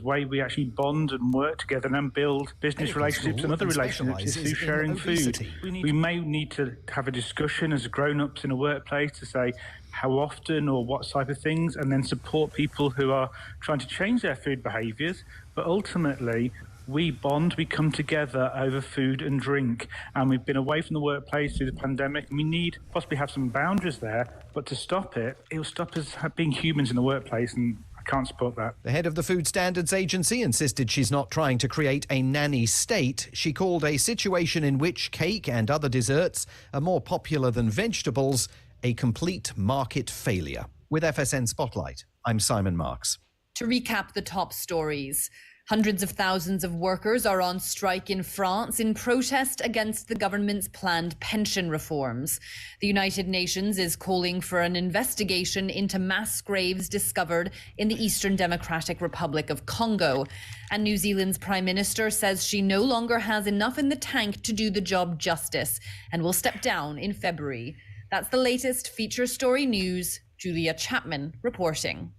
way we actually bond and work together and build business relationships and other relationships is through sharing food. We may need to have a discussion as grown-ups in a workplace to say how often or what type of things, and then support people who are trying to change their food behaviours. But ultimately, we bond, we come together over food and drink, and we've been away from the workplace through the pandemic, and we need possibly have some boundaries there, but to stop it, it'll stop us being humans in the workplace, and I can't support that. The head of the Food Standards Agency insisted she's not trying to create a nanny state. She called a situation in which cake and other desserts are more popular than vegetables a complete market failure. With FSN Spotlight, I'm Simon Marks. To recap the top stories, hundreds of thousands of workers are on strike in France in protest against the government's planned pension reforms. The United Nations is calling for an investigation into mass graves discovered in the Eastern Democratic Republic of Congo. And New Zealand's Prime Minister says she no longer has enough in the tank to do the job justice and will step down in February. That's the latest feature story news. Julia Chapman reporting.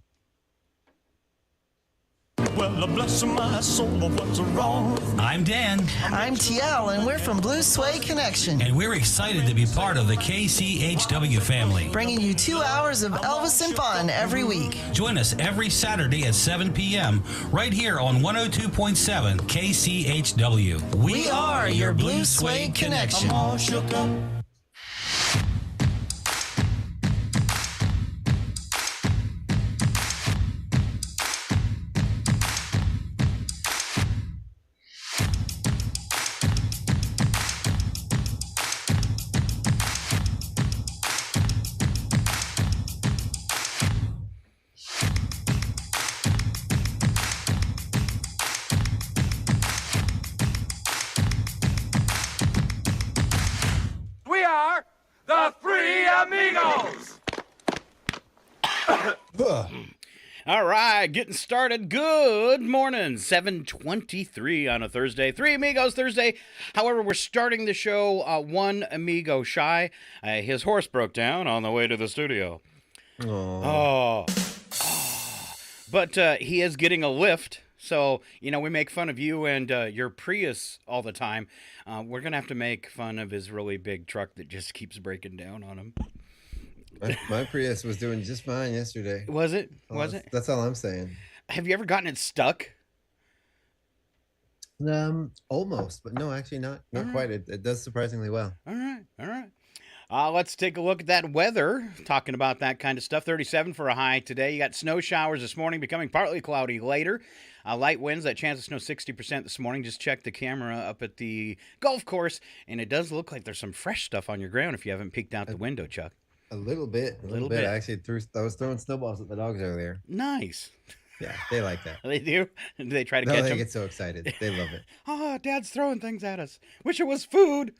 Well, bless my soul, what's wrong? I'm Dan. I'm TL, and we're from Blue Suede Connection. And we're excited to be part of the KCHW family. Bringing you 2 hours of Elvis and fun every week. Join us every Saturday at 7 p.m. right here on 102.7 KCHW. We are your Blue Suede Connection. I'm all shook up. We are the Three Amigos! All right, getting started. Good morning. 7:23 on a Thursday. Three Amigos Thursday. However, we're starting the show one amigo shy. His horse broke down on the way to the studio. Oh. But he is getting a lift. So, you know, we make fun of you and your Prius all the time. We're going to have to make fun of his really big truck that just keeps breaking down on him. My Prius was doing just fine yesterday. Was it? Was it? That's all I'm saying. Have you ever gotten it stuck? Almost, but no, actually not quite. It does surprisingly well. All right. Let's take a look at that weather. Talking about that kind of stuff. 37 for a high today. You got snow showers this morning, becoming partly cloudy later. Light winds, that chance of snow 60% this morning. Just check the camera up at the golf course, and it does look like there's some fresh stuff on your ground if you haven't peeked out the window, Chuck. A little bit. I actually I was throwing snowballs at the dogs earlier. Nice. Yeah, they like that. They do? Do they try to catch them? They get so excited. They love it. Oh, Dad's throwing things at us. Wish it was food.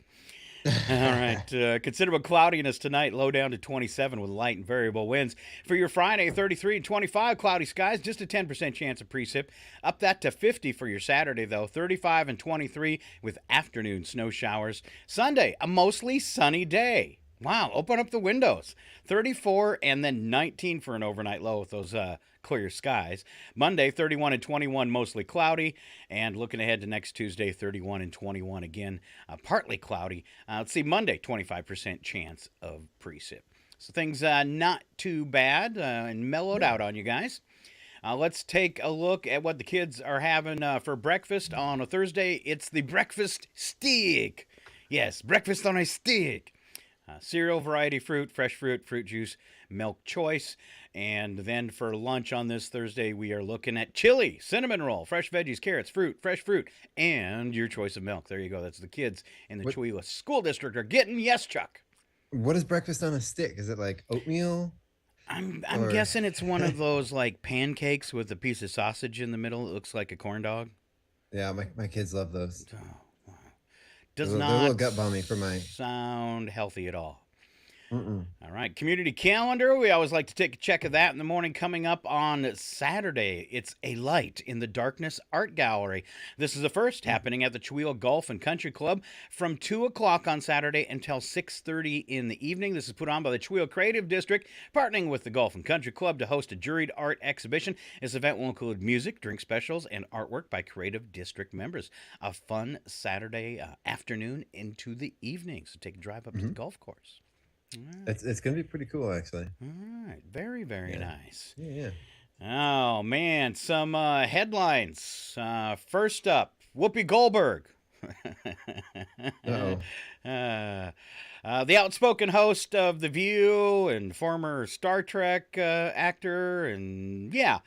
All right. Considerable cloudiness tonight, low down to 27 with light and variable winds. For your Friday, 33 and 25, cloudy skies, just a 10% chance of precip. Up that to 50 for your Saturday, though, 35 and 23 with afternoon snow showers. Sunday, a mostly sunny day. Wow, open up the windows. 34 and then 19 for an overnight low with those clear skies. Monday, 31 and 21, mostly cloudy. And looking ahead to next Tuesday, 31 and 21 again, partly cloudy. Let's see, Monday, 25% chance of precip. So things not too bad and mellowed out on you guys. Let's take a look at what the kids are having for breakfast on a Thursday. It's the breakfast stick. Yes, breakfast on a stick. Cereal, variety fruit, fresh fruit, fruit juice, milk choice. And then for lunch on this Thursday, we are looking at chili, cinnamon roll, fresh veggies, carrots, fruit, fresh fruit, and your choice of milk. There you go. That's the kids in the Chewelah School District are getting. Yes, Chuck. What is breakfast on a stick? Is it like oatmeal? I'm guessing it's one of those like pancakes with a piece of sausage in the middle. It looks like a corn dog. Yeah, my kids love those. Oh, wow. Does not a little gut balmy for my sound healthy at all. All right, community calendar. We always like to take a check of that in the morning. Coming up on Saturday, it's A Light in the Darkness Art Gallery. This is the first happening at the Cheweel Golf and Country Club from 2 o'clock on Saturday until 6:30 in the evening. This is put on by the Cheweel Creative District, partnering with the Golf and Country Club to host a juried art exhibition. This event will include music, drink specials, and artwork by Creative District members. A fun Saturday afternoon into the evening. So take a drive up to the golf course. Right. It's going to be pretty cool, actually. All right. Very, very nice. Yeah. Oh, man. Some headlines. First up, Whoopi Goldberg. Uh-oh. The outspoken host of The View and former Star Trek actor. And, yeah.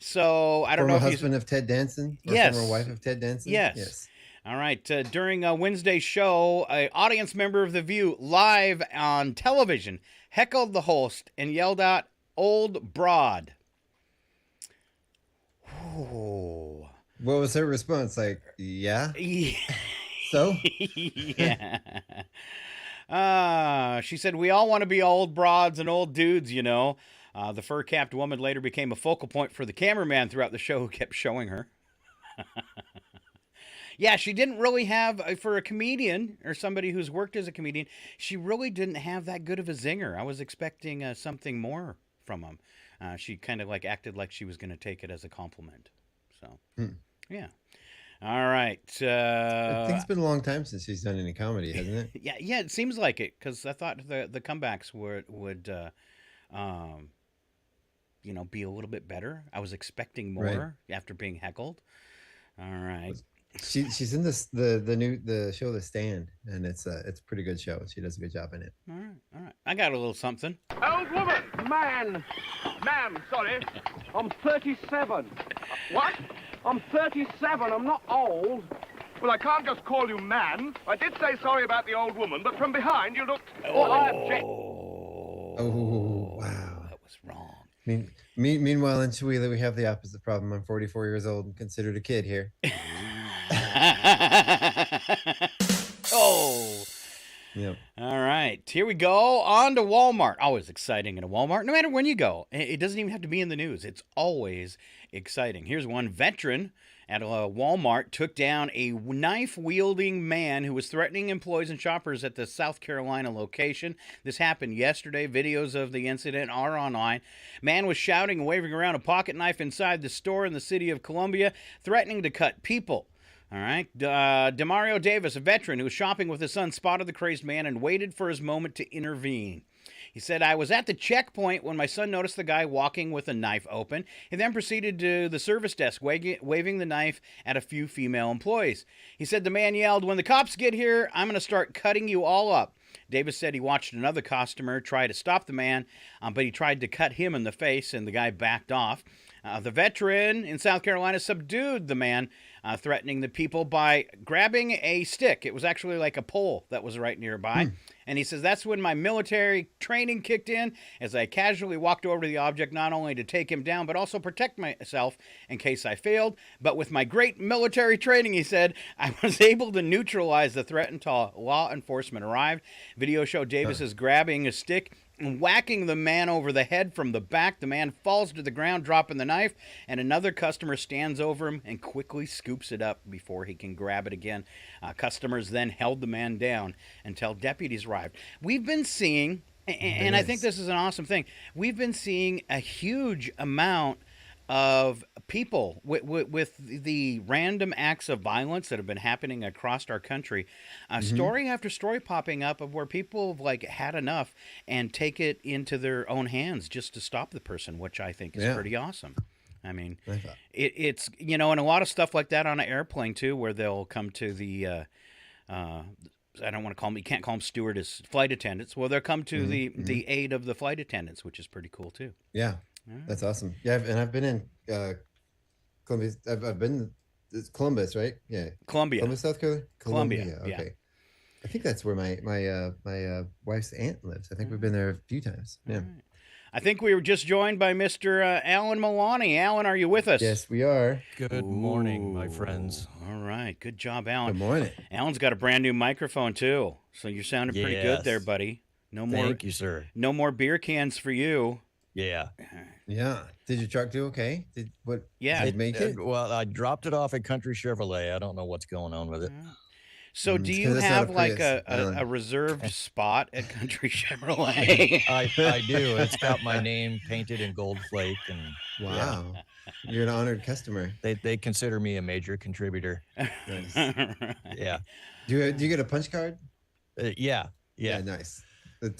So, I don't know if he's... husband of Ted Danson? Or yes. Former wife of Ted Danson? Yes. All right. During Wednesday's show, an audience member of The View live on television heckled the host and yelled out, "Old broad." Oh. What was her response? Like, yeah? So? Yeah. She said, "We all want to be old broads and old dudes, you know." The fur-capped woman later became a focal point for the cameraman throughout the show who kept showing her. Yeah, she didn't really have, for a comedian or somebody who's worked as a comedian, she really didn't have that good of a zinger. I was expecting something more from him. She kind of like acted like she was going to take it as a compliment. So, yeah. All right. I think it's been a long time since she's done any comedy, hasn't it? Yeah, it seems like it, because I thought the comebacks would be a little bit better. I was expecting more after being heckled. All right. She's in the show The Stand, and it's a pretty good show. She does a good job in it. All right. I got a little something. Old woman! Ma'am, sorry. I'm 37. What? I'm 37. I'm not old. Well, I can't just call you man. I did say sorry about the old woman, but from behind you looked... I object. Oh, wow. That was wrong. Meanwhile, in Cheweel, we have the opposite problem. I'm 44 years old and considered a kid here. Oh. Yep. All right. Here we go. On to Walmart. Always exciting in a Walmart, no matter when you go. It doesn't even have to be in the news. It's always exciting. Here's one veteran at a Walmart took down a knife-wielding man who was threatening employees and shoppers at the South Carolina location. This happened yesterday. Videos of the incident are online. Man was shouting and waving around a pocket knife inside the store in the city of Columbia, threatening to cut people. All right. Demario Davis, a veteran who was shopping with his son, spotted the crazed man and waited for his moment to intervene. He said, "I was at the checkpoint when my son noticed the guy walking with a knife open. He then proceeded to the service desk, waving the knife at a few female employees. He said the man yelled, 'When the cops get here, I'm going to start cutting you all up.' Davis said he watched another customer try to stop the man, but he tried to cut him in the face, and the guy backed off. The veteran in South Carolina subdued the man, threatening the people by grabbing a stick. It was actually like a pole that was right nearby. And he says, that's when my military training kicked in, as I casually walked over to the object, not only to take him down, but also protect myself in case I failed. But with my great military training," he said, "I was able to neutralize the threat until law enforcement arrived." Video showed Davis is grabbing a stick and whacking the man over the head from the back. The man falls to the ground, dropping the knife, and another customer stands over him and quickly scoops it up before he can grab it again. Customers then held the man down until deputies arrived. We've been seeing, and I think this is an awesome thing, we've been seeing a huge amount of people with the random acts of violence that have been happening across our country, story after story popping up of where people have like had enough and take it into their own hands just to stop the person, which I think is pretty awesome. I mean, it's, and a lot of stuff like that on an airplane too, where they'll come to the, I don't want to call them, you can't call them stewardess, flight attendants. Well, they'll come to the aid of the flight attendants, which is pretty cool too. Yeah. That's awesome. Yeah, and I've been in Columbia. I've been it's Columbus, right? Yeah, Columbus, South Carolina. Columbia. Okay. Yeah. I think that's where my wife's aunt lives. I think we've been there a few times. Yeah. I think we were just joined by Mr. Alan Milani. Alan, are you with us? Yes, we are. Good morning, my friends. All right. Good job, Alan. Good morning. Alan's got a brand new microphone, too. So you're sounding pretty good there, buddy. No more. Thank you, sir. No more beer cans for you. Yeah. Yeah. Did your truck do okay? Yeah. Did it make it? Well, I dropped it off at Country Chevrolet. I don't know what's going on with it. So do you have like a reserved spot at Country Chevrolet? I do. It's got my name painted in gold flake. And wow. Yeah. You're an honored customer. They consider me a major contributor. Nice. Yeah. Do you get a punch card? Yeah. Nice. The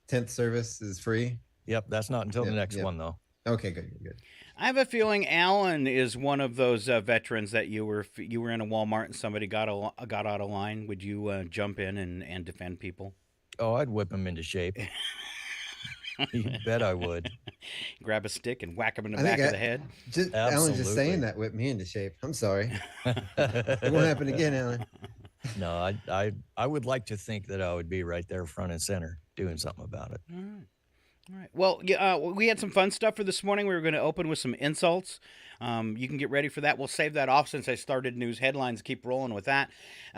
10th service is free? Yep. That's not until the next one, though. Okay, good. I have a feeling Alan is one of those veterans that you were in a Walmart and somebody got out of line. Would you jump in and defend people? Oh, I'd whip them into shape. You bet I would. Grab a stick and whack him in the back of the head. Alan just saying that whipped me into shape. I'm sorry. It won't happen again, Alan. No, I would like to think that I would be right there front and center doing something about it. All right. Well, we had some fun stuff for this morning. We were going to open with some insults. You can get ready for that. We'll save that off since I started news headlines. Keep rolling with that.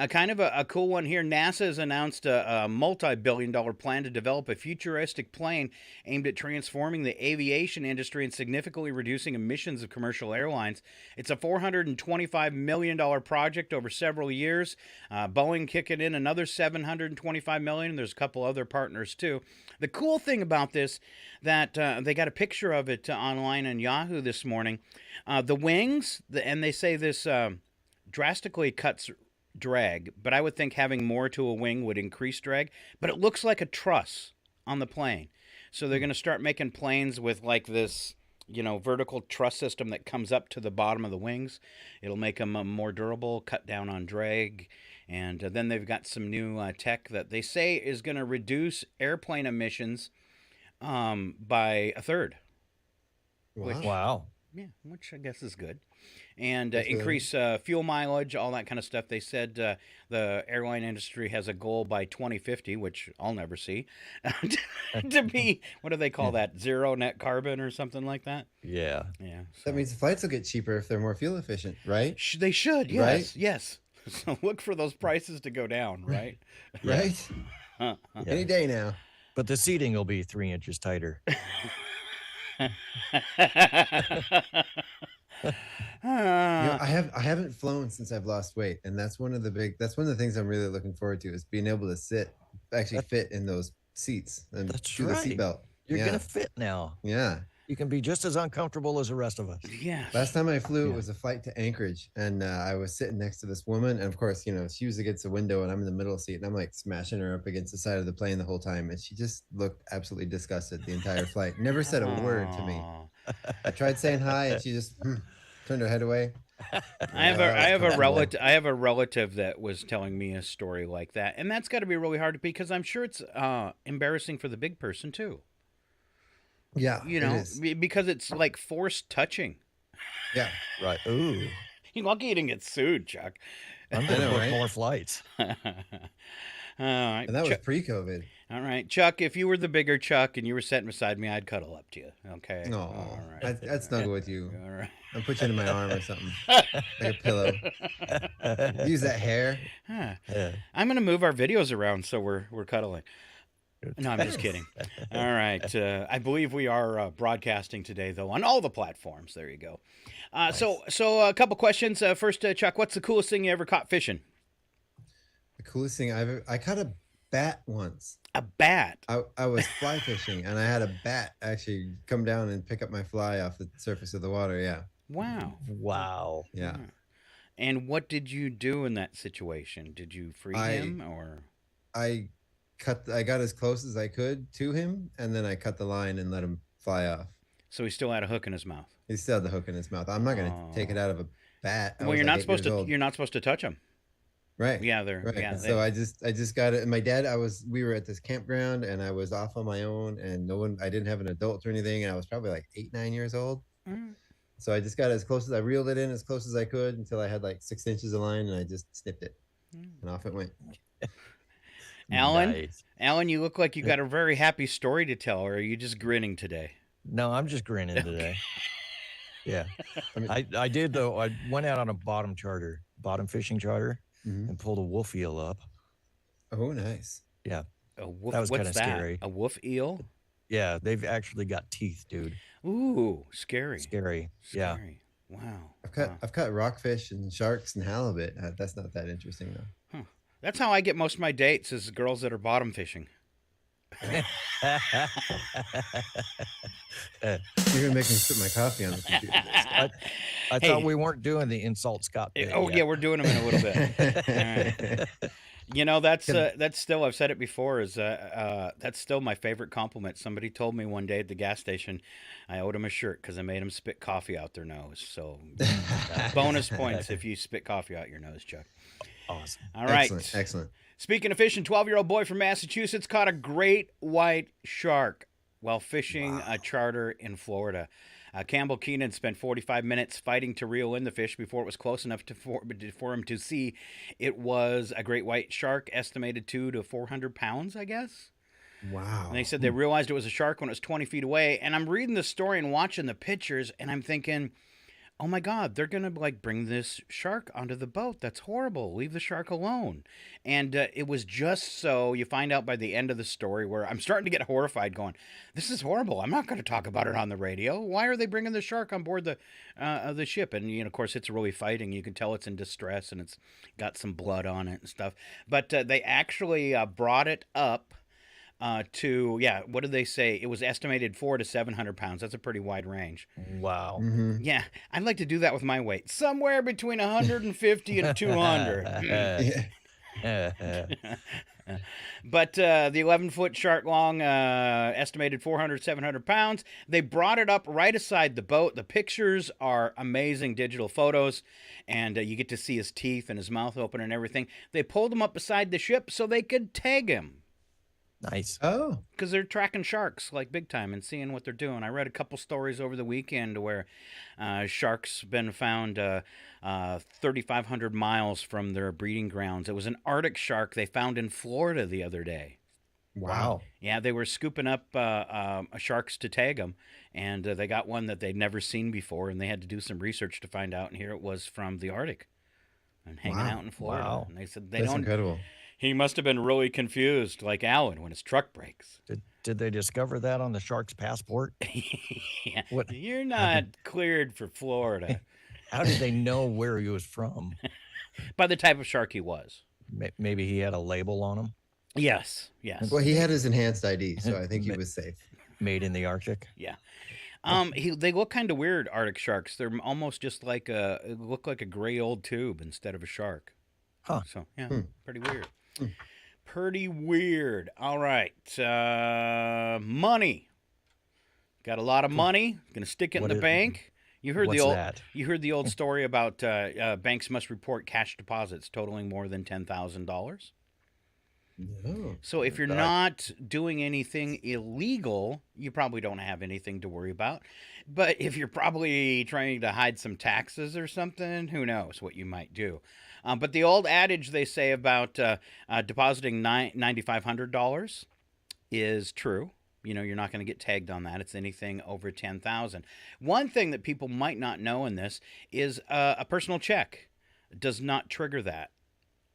Kind of a cool one here. NASA has announced a multi-billion-dollar plan to develop a futuristic plane aimed at transforming the aviation industry and significantly reducing emissions of commercial airlines. It's a $425 million project over several years. Boeing kicking in another $725 million. There's a couple other partners, too. The cool thing about this, that they got a picture of it online on Yahoo this morning. The wings, and they say this drastically cuts drag, but I would think having more to a wing would increase drag. But it looks like a truss on the plane. So they're going to start making planes with like this, vertical truss system that comes up to the bottom of the wings. It'll make them more durable, cut down on drag. And then they've got some new tech that they say is going to reduce airplane emissions by a third. Wow. Yeah, which I guess is good. And increase fuel mileage, all that kind of stuff. They said the airline industry has a goal by 2050, which I'll never see, to be, what do they call that, zero net carbon or something like that? Yeah. Yeah. So. That means the flights will get cheaper if they're more fuel efficient, right? They should, yes. Right? Yes. So look for those prices to go down, right? Right? Any day now. But the seating will be 3 inches tighter. I haven't flown since I've lost weight, and that's one of the things I'm really looking forward to, is being able to actually fit in those seats and do the seatbelt. You're gonna fit now. Yeah. You can be just as uncomfortable as the rest of us. Yeah. Last time I flew, it was a flight to Anchorage, and I was sitting next to this woman, and of course, she was against the window, and I'm in the middle seat, and I'm like smashing her up against the side of the plane the whole time, and she just looked absolutely disgusted the entire flight. Never said a word to me. I tried saying hi, and she just turned her head away. I have a relative that was telling me a story like that, and that's got to be really hard because I'm sure it's embarrassing for the big person too. Yeah, because it's like forced touching. Yeah, right. Ooh, you're lucky you didn't get sued, Chuck. I'm gonna book more flights. And that was pre-COVID. All right, Chuck, if you were the bigger Chuck and you were sitting beside me, I'd cuddle up to you. Okay. No, all right. I'd snuggle with you. All right. I'll put you in my arm or something, like a pillow. Use that hair. I'm gonna move our videos around so we're cuddling. No, I'm just kidding. All right. I believe we are broadcasting today, though, on all the platforms. There you go. Nice. So a couple questions. First, Chuck, what's the coolest thing you ever caught fishing? The coolest thing I caught a bat once. A bat? I was fly fishing, and I had a bat actually come down and pick up my fly off the surface of the water. Yeah. Wow. Yeah. And what did you do in that situation? Did you free him, or? I got as close as I could to him, and then I cut the line and let him fly off. So he still had a hook in his mouth. He still had the hook in his mouth. I'm not going to take it out of a bat. Well, you're not supposed to touch him. Right. Yeah, they're right. Yeah, so I just got it. And my dad, we were at this campground, and I was off on my own, and I didn't have an adult or anything, and I was probably like 8, 9 years old. So I just got as close as I reeled it in as close as I could until I had like 6 inches of line, and I just snipped it, and off it went. Alan, Nice. Alan, you look like you got a very happy story to tell, or are you just grinning today? No, I'm just grinning today. Yeah. I did, though. I went out on a bottom fishing charter, and pulled a wolf eel up. Oh, nice. Yeah. A wolf, that was kind what's of that? scary. A wolf eel? Yeah, they've actually got teeth, dude. Ooh, scary. Scary. Yeah. Scary. Wow. I've caught rockfish and sharks and halibut. That's not that interesting though. Huh. That's how I get most of my dates, is girls that are bottom fishing. You're gonna make me spit my coffee on the computer. I thought we weren't doing the insult Scott bit Oh yet. yeah, we're doing them in a little bit. All right. You know, that's still, I've said it before, is that's still my favorite compliment. Somebody told me one day at the gas station I owed them a shirt because I made them spit coffee out their nose. So bonus points if you spit coffee out your nose, Chuck. Awesome. All right. Excellent. Speaking of fishing, 12-year-old boy from Massachusetts caught a great white shark while fishing a charter in Florida. Campbell Keenan spent 45 minutes fighting to reel in the fish before it was close enough for him to see it was a great white shark, estimated 200 to 400 pounds, I guess. Wow. And they said they realized it was a shark when it was 20 feet away. And I'm reading the story and watching the pictures, and I'm thinking, oh my God, they're going to bring this shark onto the boat. That's horrible. Leave the shark alone. And it was just so, you find out by the end of the story, where I'm starting to get horrified going, this is horrible. I'm not going to talk about it on the radio. Why are they bringing the shark on board the ship? And, of course, it's really fighting. You can tell it's in distress, and it's got some blood on it and stuff. But they actually brought it up what did they say? It was estimated 400 to 700 pounds. That's a pretty wide range. Wow. Mm-hmm. Yeah, I'd like to do that with my weight. Somewhere between 150 and 200. But the 11-foot shark long, estimated 400, 700 pounds. They brought it up right aside the boat. The pictures are amazing digital photos, and you get to see his teeth and his mouth open and everything. They pulled him up beside the ship so they could tag him. Nice. Oh. Because they're tracking sharks big time and seeing what they're doing. I read a couple stories over the weekend where sharks been found 3,500 miles from their breeding grounds. It was an Arctic shark they found in Florida the other day. Wow. Yeah, they were scooping up sharks to tag them, and they got one that they'd never seen before, and they had to do some research to find out, and here it was from the Arctic and hanging out in Florida. Wow. And they said That's incredible. He must have been really confused, like Alan, when his truck breaks. Did they discover that on the shark's passport? Yeah. What? You're not cleared for Florida. How did they know where he was from? By the type of shark he was. Maybe he had a label on him? Yes. Well, he had his enhanced ID, so I think he was safe. Made in the Arctic? Yeah. They look kind of weird, Arctic sharks. They're almost just look like a gray old tube instead of a shark. Huh. So, yeah, pretty weird. Pretty weird. All right. Money. Got a lot of money. Going to stick it in the bank. You heard You heard the old story about banks must report cash deposits totaling more than $10,000. No. So if you're not doing anything illegal, you probably don't have anything to worry about. But if you're probably trying to hide some taxes or something, who knows what you might do. But the old adage they say about depositing $9,500 is true. You know, you're not going to get tagged on that. It's anything over $10,000. One thing that people might not know in this is a personal check does not trigger that.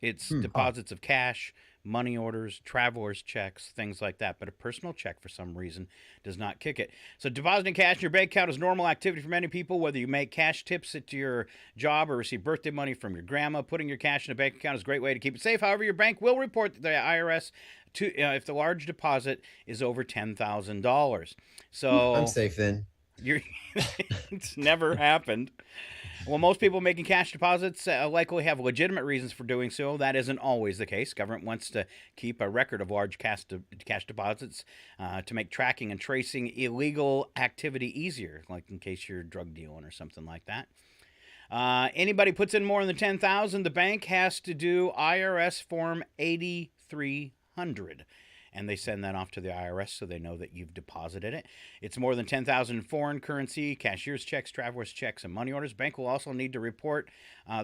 It's deposits of cash, money orders, traveler's checks, things like that. But a personal check, for some reason, does not kick it. So depositing cash in your bank account is normal activity for many people, whether you make cash tips at your job or receive birthday money from your grandma. Putting your cash in a bank account is a great way to keep it safe. However, your bank will report the IRS if the large deposit is over $10,000. So I'm safe then. It's never happened. Well, most people making cash deposits likely have legitimate reasons for doing so. That isn't always the case. Government wants to keep a record of large cash deposits to make tracking and tracing illegal activity easier, like in case you're drug dealing or something like that. Anybody puts in more than $10,000, the bank has to do IRS Form 8300. and they send that off to the IRS so they know that you've deposited it. It's more than $10,000 in foreign currency, cashier's checks, traveler's checks, and money orders. Bank will also need to report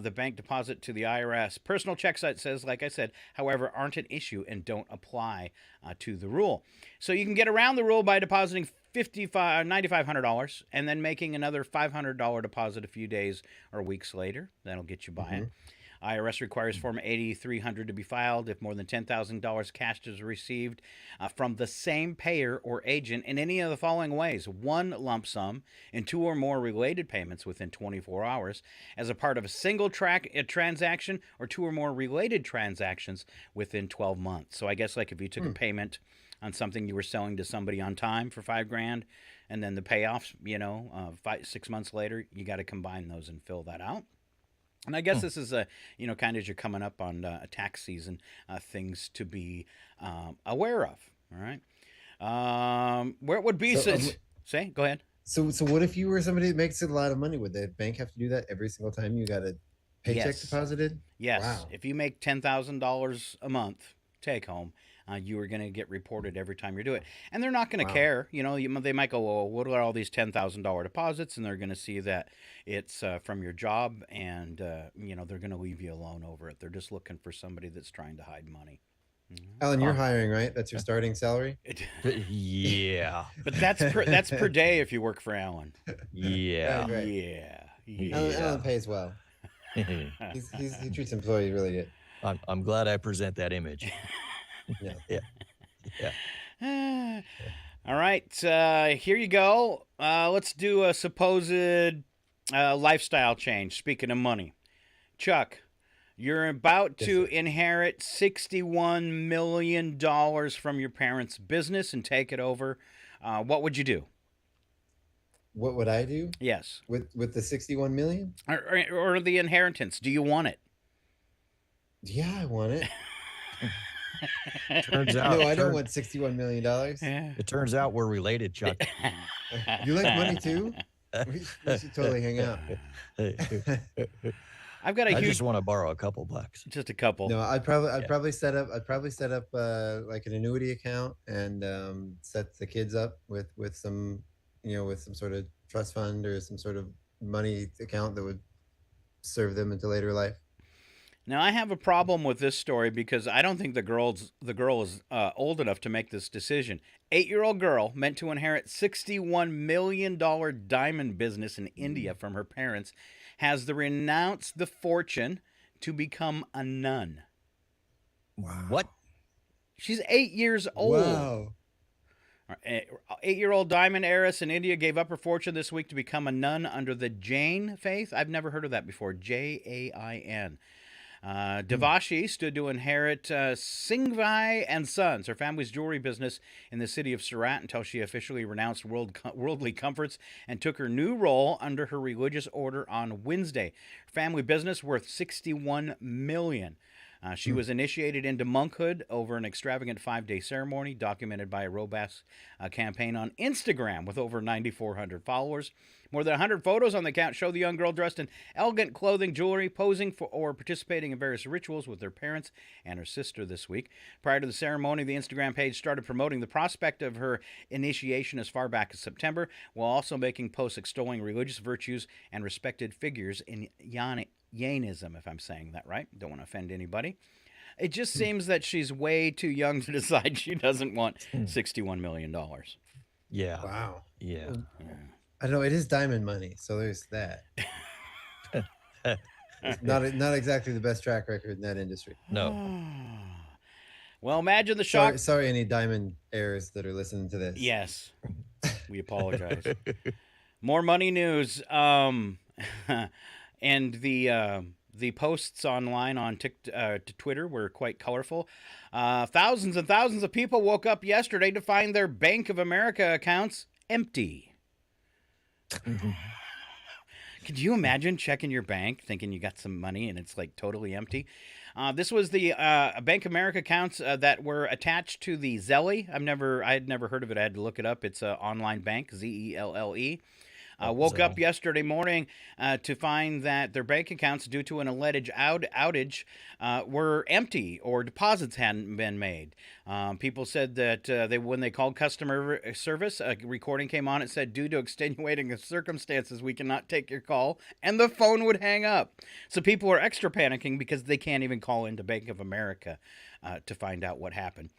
the bank deposit to the IRS. Personal checks, it says, like I said, however, aren't an issue and don't apply to the rule. So you can get around the rule by depositing $9,500 and then making another $500 deposit a few days or weeks later. That'll get you by it. IRS requires Form 8300 to be filed if more than $10,000 cash is received from the same payer or agent in any of the following ways: one lump sum and two or more related payments within 24 hours as a part of a single transaction, or two or more related transactions within 12 months. So I guess like if you took a payment on something you were selling to somebody on time for $5,000, and then the payoffs, 6 months later, you got to combine those and fill that out. And I guess this is kind of as you're coming up on tax season, things to be aware of. All right. Where it would be, go ahead. So what if you were somebody that makes a lot of money? Would the bank have to do that every single time you got a paycheck deposited? Yes. Wow. If you make $10,000 a month take home, you are going to get reported every time you do it. And they're not going to care. They might go, well, what are all these $10,000 deposits? And they're going to see that it's from your job, and, they're going to leave you alone over it. They're just looking for somebody that's trying to hide money. Alan, you're hiring, right? That's your starting salary? Yeah. But that's per day if you work for Alan. Yeah. Right. Yeah. Alan pays well. He treats employees really good. I'm glad I present that image. Yeah. All right. Here you go. Let's do a supposed lifestyle change. Speaking of money, Chuck, you're about to inherit $61 million from your parents' business and take it over. What would you do? What would I do? Yes. With the 61 million? Or the inheritance. Do you want it? Yeah, I want it. Turns out. No, I don't want $61 million. It turns out we're related, Chuck. You like money too? We should totally hang out. I've got I just want to borrow a couple bucks. Just a couple. No, I'd probably set up like an annuity account and set the kids up with some sort of trust fund or some sort of money account that would serve them into later life. Now, I have a problem with this story because I don't think the girl is old enough to make this decision. 8-year-old girl meant to inherit $61 million diamond business in India from her parents has renounced the fortune to become a nun. Wow. What? She's 8 years old. Wow. 8-year-old diamond heiress in India gave up her fortune this week to become a nun under the Jain faith. I've never heard of that before. Jain. Devashi stood to inherit Singhvi and Sons, her family's jewelry business in the city of Surat, until she officially renounced worldly comforts and took her new role under her religious order on Wednesday. Her family business worth $61 million. She was initiated into monkhood over an extravagant 5-day ceremony documented by a robust campaign on Instagram with over 9,400 followers. More than 100 photos on the account show the young girl dressed in elegant clothing, jewelry, posing for or participating in various rituals with her parents and her sister this week. Prior to the ceremony, the Instagram page started promoting the prospect of her initiation as far back as September, while also making posts extolling religious virtues and respected figures in Jainism, if I'm saying that right. Don't want to offend anybody. It just seems that she's way too young to decide she doesn't want $61 million. Yeah. Wow. Yeah. I don't know. It is diamond money, so there's that. It's not exactly the best track record in that industry. No. Well, imagine the shock. Sorry, any diamond heirs that are listening to this. Yes, we apologize. More money news. And the posts online on Twitter were quite colorful. Thousands and thousands of people woke up yesterday to find their Bank of America accounts empty. Could you imagine checking your bank thinking you got some money and it's like totally empty? This was the Bank of America accounts that were attached to the Zelle. I had never heard of it. I had to look it up. It's an online bank, Zelle. woke up yesterday morning to find that their bank accounts, due to an alleged outage, were empty or deposits hadn't been made. People said that when they called customer service, a recording came on. It said, "Due to extenuating circumstances, we cannot take your call," and the phone would hang up. So people are extra panicking because they can't even call into Bank of America to find out what happened.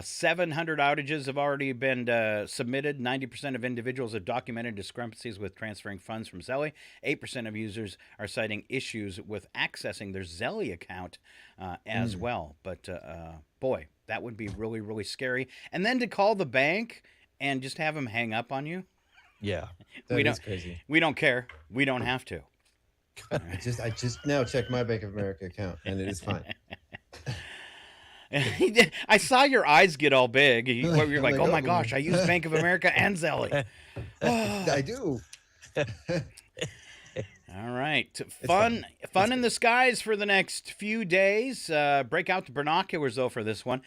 700 outages have already been submitted. 90% of individuals have documented discrepancies with transferring funds from Zelly. 8% of users are citing issues with accessing their Zelly account as well. But boy, that would be really, really scary. And then to call the bank and just have them hang up on you. Yeah, we is don't, crazy. We don't care. We don't have to. I just now checked my Bank of America account, and it is fine. I saw your eyes get all big. You're like, oh my oh. gosh, I use Bank of America and Zelly. I do. All right. Fun in the skies for the next few days. Break out the binoculars, though, for this one.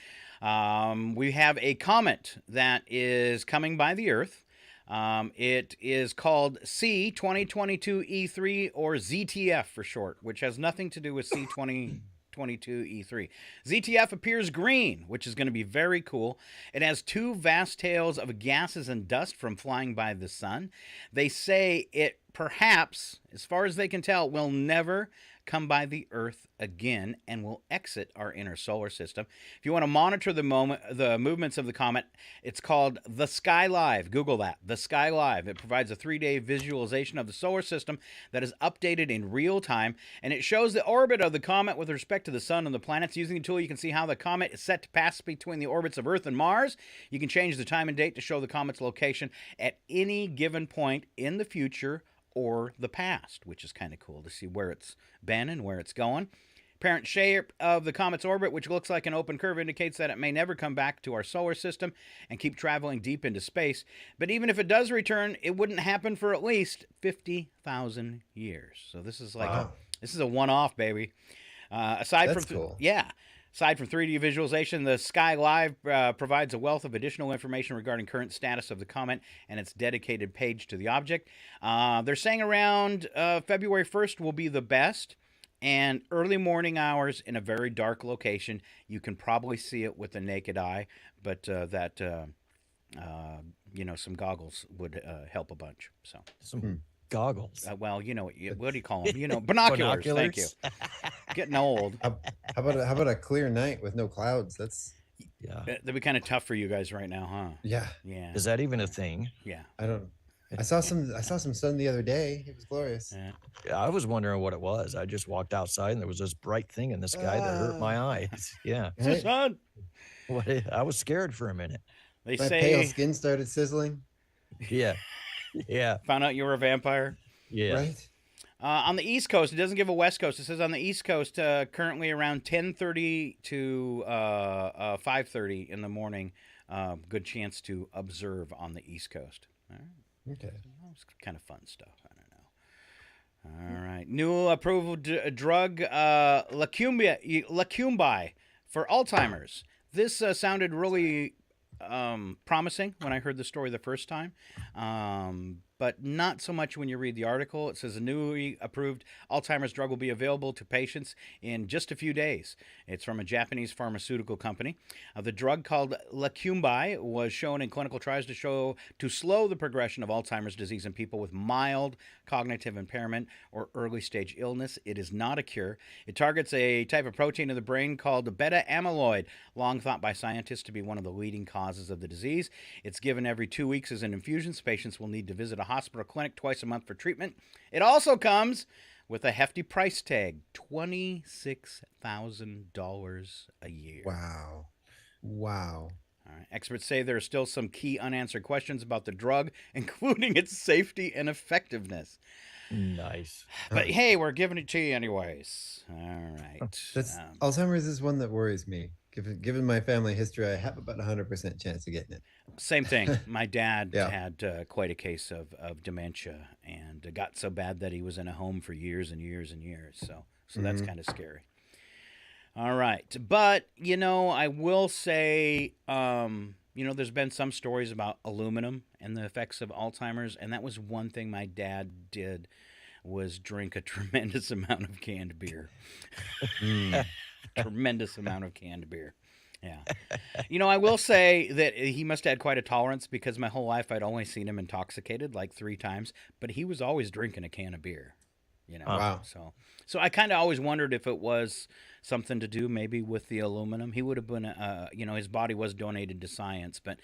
We have a comet that is coming by the Earth. It is called C2022E3, or ZTF for short, which has nothing to do with C2022E3. ZTF appears green, which is going to be very cool. It has two vast tails of gases and dust from flying by the sun. They say it perhaps, as far as they can tell, will never come by the Earth again and will exit our inner solar system. If you want to monitor the movements of the comet, it's called The Sky Live. Google that, The Sky Live. It provides a 3-day visualization of the solar system that is updated in real time, and it shows the orbit of the comet with respect to the sun and the planets. Using the tool, you can see how the comet is set to pass between the orbits of Earth and Mars. You can change the time and date to show the comet's location at any given point in the future or the past, which is kind of cool to see where it's been and where it's going. Apparent shape of the comet's orbit, which looks like an open curve, indicates that it may never come back to our solar system and keep traveling deep into space. But even if it does return, it wouldn't happen for at least 50,000 years. So this is like this is a one-off, baby. That's cool. Yeah. Aside from 3D visualization, the Sky Live provides a wealth of additional information regarding current status of the comet and its dedicated page to the object. They're saying around February 1st will be the best, and early morning hours in a very dark location. You can probably see it with the naked eye, but some goggles would help a bunch. So some goggles. Well, what do you call them? Binoculars. Thank you. Getting old. How about a clear night with no clouds? That'd be kind of tough for you guys right now, huh? Yeah. Is that even a thing? Yeah. I don't. I saw some sun the other day. It was glorious. Yeah, I was wondering what it was. I just walked outside and there was this bright thing in the sky that hurt my eyes. Yeah. It's the sun. I was scared for a minute. My pale skin started sizzling. Yeah. Yeah. Found out you were a vampire. Yeah. Right. On the East Coast, it doesn't give a West Coast. It says on the East Coast, currently around 10:30 to 5:30 in the morning. Good chance to observe on the East Coast. All right. Okay. It's kind of fun stuff. I don't know. All right. New approved drug, Lacumbi for Alzheimer's. This sounded really promising when I heard the story the first time, but not so much when you read the article. It says a newly approved Alzheimer's drug will be available to patients in just a few days. It's from a Japanese pharmaceutical company. The drug, called Lacumbi, was shown in clinical trials to slow the progression of Alzheimer's disease in people with mild cognitive impairment or early stage illness. It is not a cure. It targets a type of protein in the brain called beta amyloid, long thought by scientists to be one of the leading causes of the disease. It's given every 2 weeks as an infusion. Patients will need to visit a hospital clinic twice a month for treatment. It also comes with a hefty price tag, $26,000 a year. Wow. All right. Experts say there are still some key unanswered questions about the drug, including its safety and effectiveness. Nice. But hey, we're giving it to you anyways. All right. Alzheimer's is one that worries me. Given my family history, I have about 100% chance of getting it. Same thing. My dad had quite a case of dementia, and it got so bad that he was in a home for years and years and years. So that's kind of scary. All right. But, I will say, there's been some stories about aluminum and the effects of Alzheimer's, and that was one thing my dad did was drink a tremendous amount of canned beer. Tremendous amount of canned beer. Yeah. I will say that he must have had quite a tolerance because my whole life I'd only seen him intoxicated like 3 times, but he was always drinking a can of beer. Wow. So I kind of always wondered if it was something to do maybe with the aluminum. He would have been, his body was donated to science, but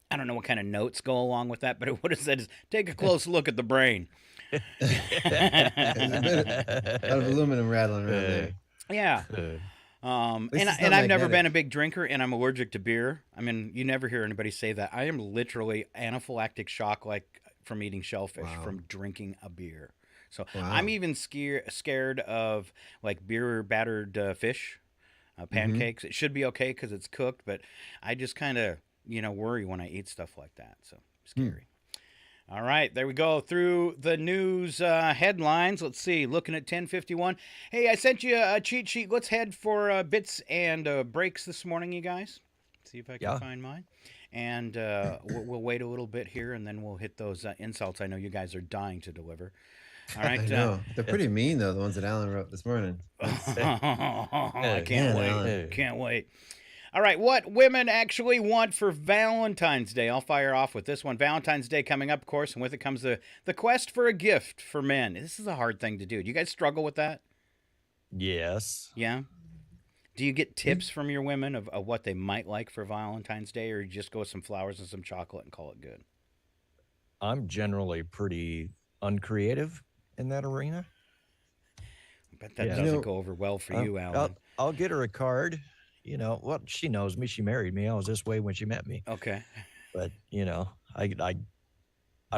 I don't know what kind of notes go along with that, but it would have said, take a close look at the brain. There's a bit of aluminum rattling around there. Yeah. And I've never been a big drinker, and I'm allergic to beer. I mean, you never hear anybody say that. I am literally anaphylactic shock, like from eating shellfish, from drinking a beer. So I'm even scared of like beer battered fish, pancakes. It should be okay because it's cooked, but I just kind of worry when I eat stuff like that. So scary. All right, there we go through the news headlines. Let's see, looking at 10:51. Hey, I sent you a cheat sheet. Let's head for bits and breaks this morning, you guys. See if I can find mine. And we'll wait a little bit here, and then we'll hit those insults I know you guys are dying to deliver. All right. I know. They're pretty mean, though, the ones that Alan wrote this morning. I can't wait. Can't wait. All right, what women actually want for Valentine's Day. I'll fire off with this one. Valentine's Day coming up, of course, and with it comes the quest for a gift for men. This is a hard thing to do. Do you guys struggle with that? Yes. Yeah? Do you get tips from your women of what they might like for Valentine's Day, or you just go with some flowers and some chocolate and call it good? I'm generally pretty uncreative in that arena. I bet that doesn't go over well for you, Alan. I'll get her a card. She knows me. She married me. I was this way when she met me. Okay. But, I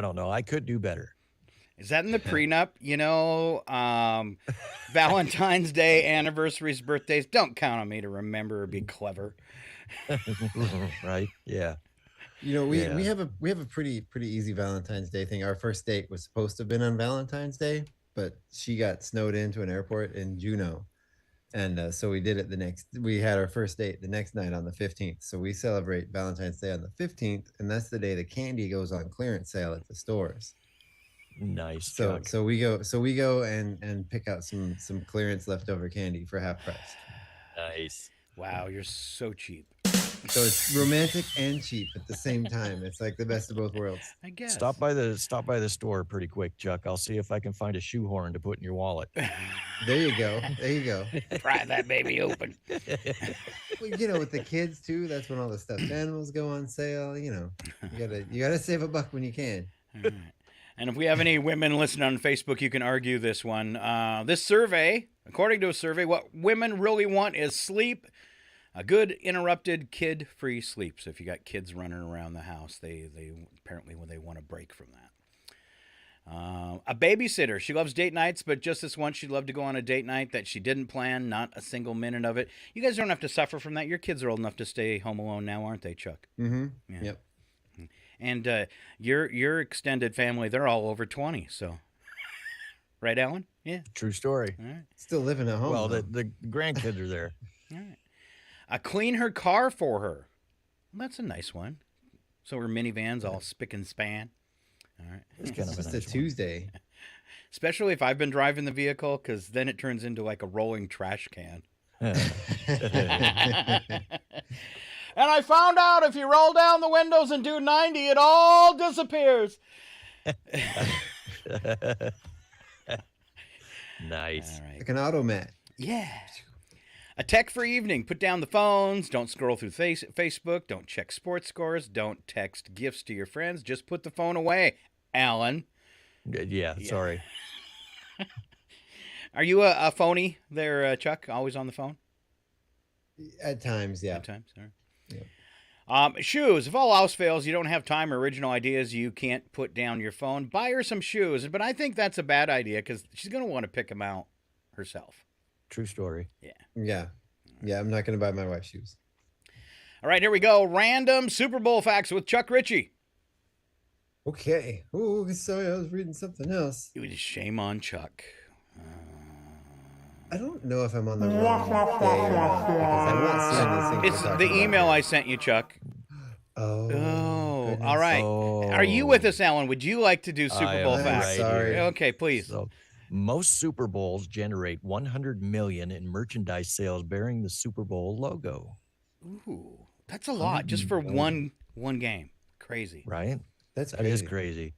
don't know. I could do better. Is that in the prenup? Valentine's Day, anniversaries, birthdays. Don't count on me to remember or be clever. Right? Yeah. We have a pretty easy Valentine's Day thing. Our first date was supposed to have been on Valentine's Day, but she got snowed into an airport in Juneau. And so we did it we had our first date the next night on the 15th. So we celebrate Valentine's Day on the 15th, and that's the day the candy goes on clearance sale at the stores. Nice. So we go and pick out some clearance leftover candy for half price. Nice. Wow, you're so cheap. So it's romantic and cheap at the same time. It's like the best of both worlds. I guess. Stop by the store pretty quick, Chuck. I'll see if I can find a shoehorn to put in your wallet. There you go. Pry that baby open. Well, with the kids too, that's when all the stuffed animals go on sale. You gotta save a buck when you can. All right. And if we have any women listening on Facebook, you can argue this one. This survey, according to a survey, what women really want is sleep. A good interrupted kid-free sleep. So if you got kids running around the house, they apparently when they want a break from that. A babysitter. She loves date nights, but just this once she'd love to go on a date night that she didn't plan, not a single minute of it. You guys don't have to suffer from that. Your kids are old enough to stay home alone now, aren't they, Chuck? Mm-hmm. Yeah. Yep. And your extended family, they're all over 20, so. Right, Alan? Yeah. True story. All right. Still living at home. Well, the grandkids are there. All right. Clean her car for her. Well, that's a nice one. So her minivan's all spick and span. All right. It's kind of just a Tuesday. Especially if I've been driving the vehicle, because then it turns into like a rolling trash can. And I found out if you roll down the windows and do 90, it all disappears. Nice. All right. Like an automat. Yeah. A tech for evening. Put down the phones. Don't scroll through Facebook. Don't check sports scores. Don't text gifts to your friends. Just put the phone away, Alan. Yeah. Sorry. Are you a phony there, Chuck? Always on the phone? At times, yeah. At times, all right. Yeah. Shoes. If all else fails, you don't have time or original ideas, you can't put down your phone. Buy her some shoes. But I think that's a bad idea because she's going to want to pick them out herself. True story. Yeah. I'm not going to buy my wife shoes. All right, here we go. Random Super Bowl facts with Chuck Ritchie. Okay. Oh, sorry, I was reading something else. It was shame on Chuck. I don't know if I'm on the wrong day or not, because I'm not seeing these things. It's the email I sent you, Chuck. Oh. goodness. all right. Are you with us, Alan? Would you like to do Super I Bowl am facts? right Sorry. here. Okay, please. So, most Super Bowls generate 100 million in merchandise sales bearing the Super Bowl logo. Ooh, that's a lot just for one game. Crazy. Right? That's That is crazy.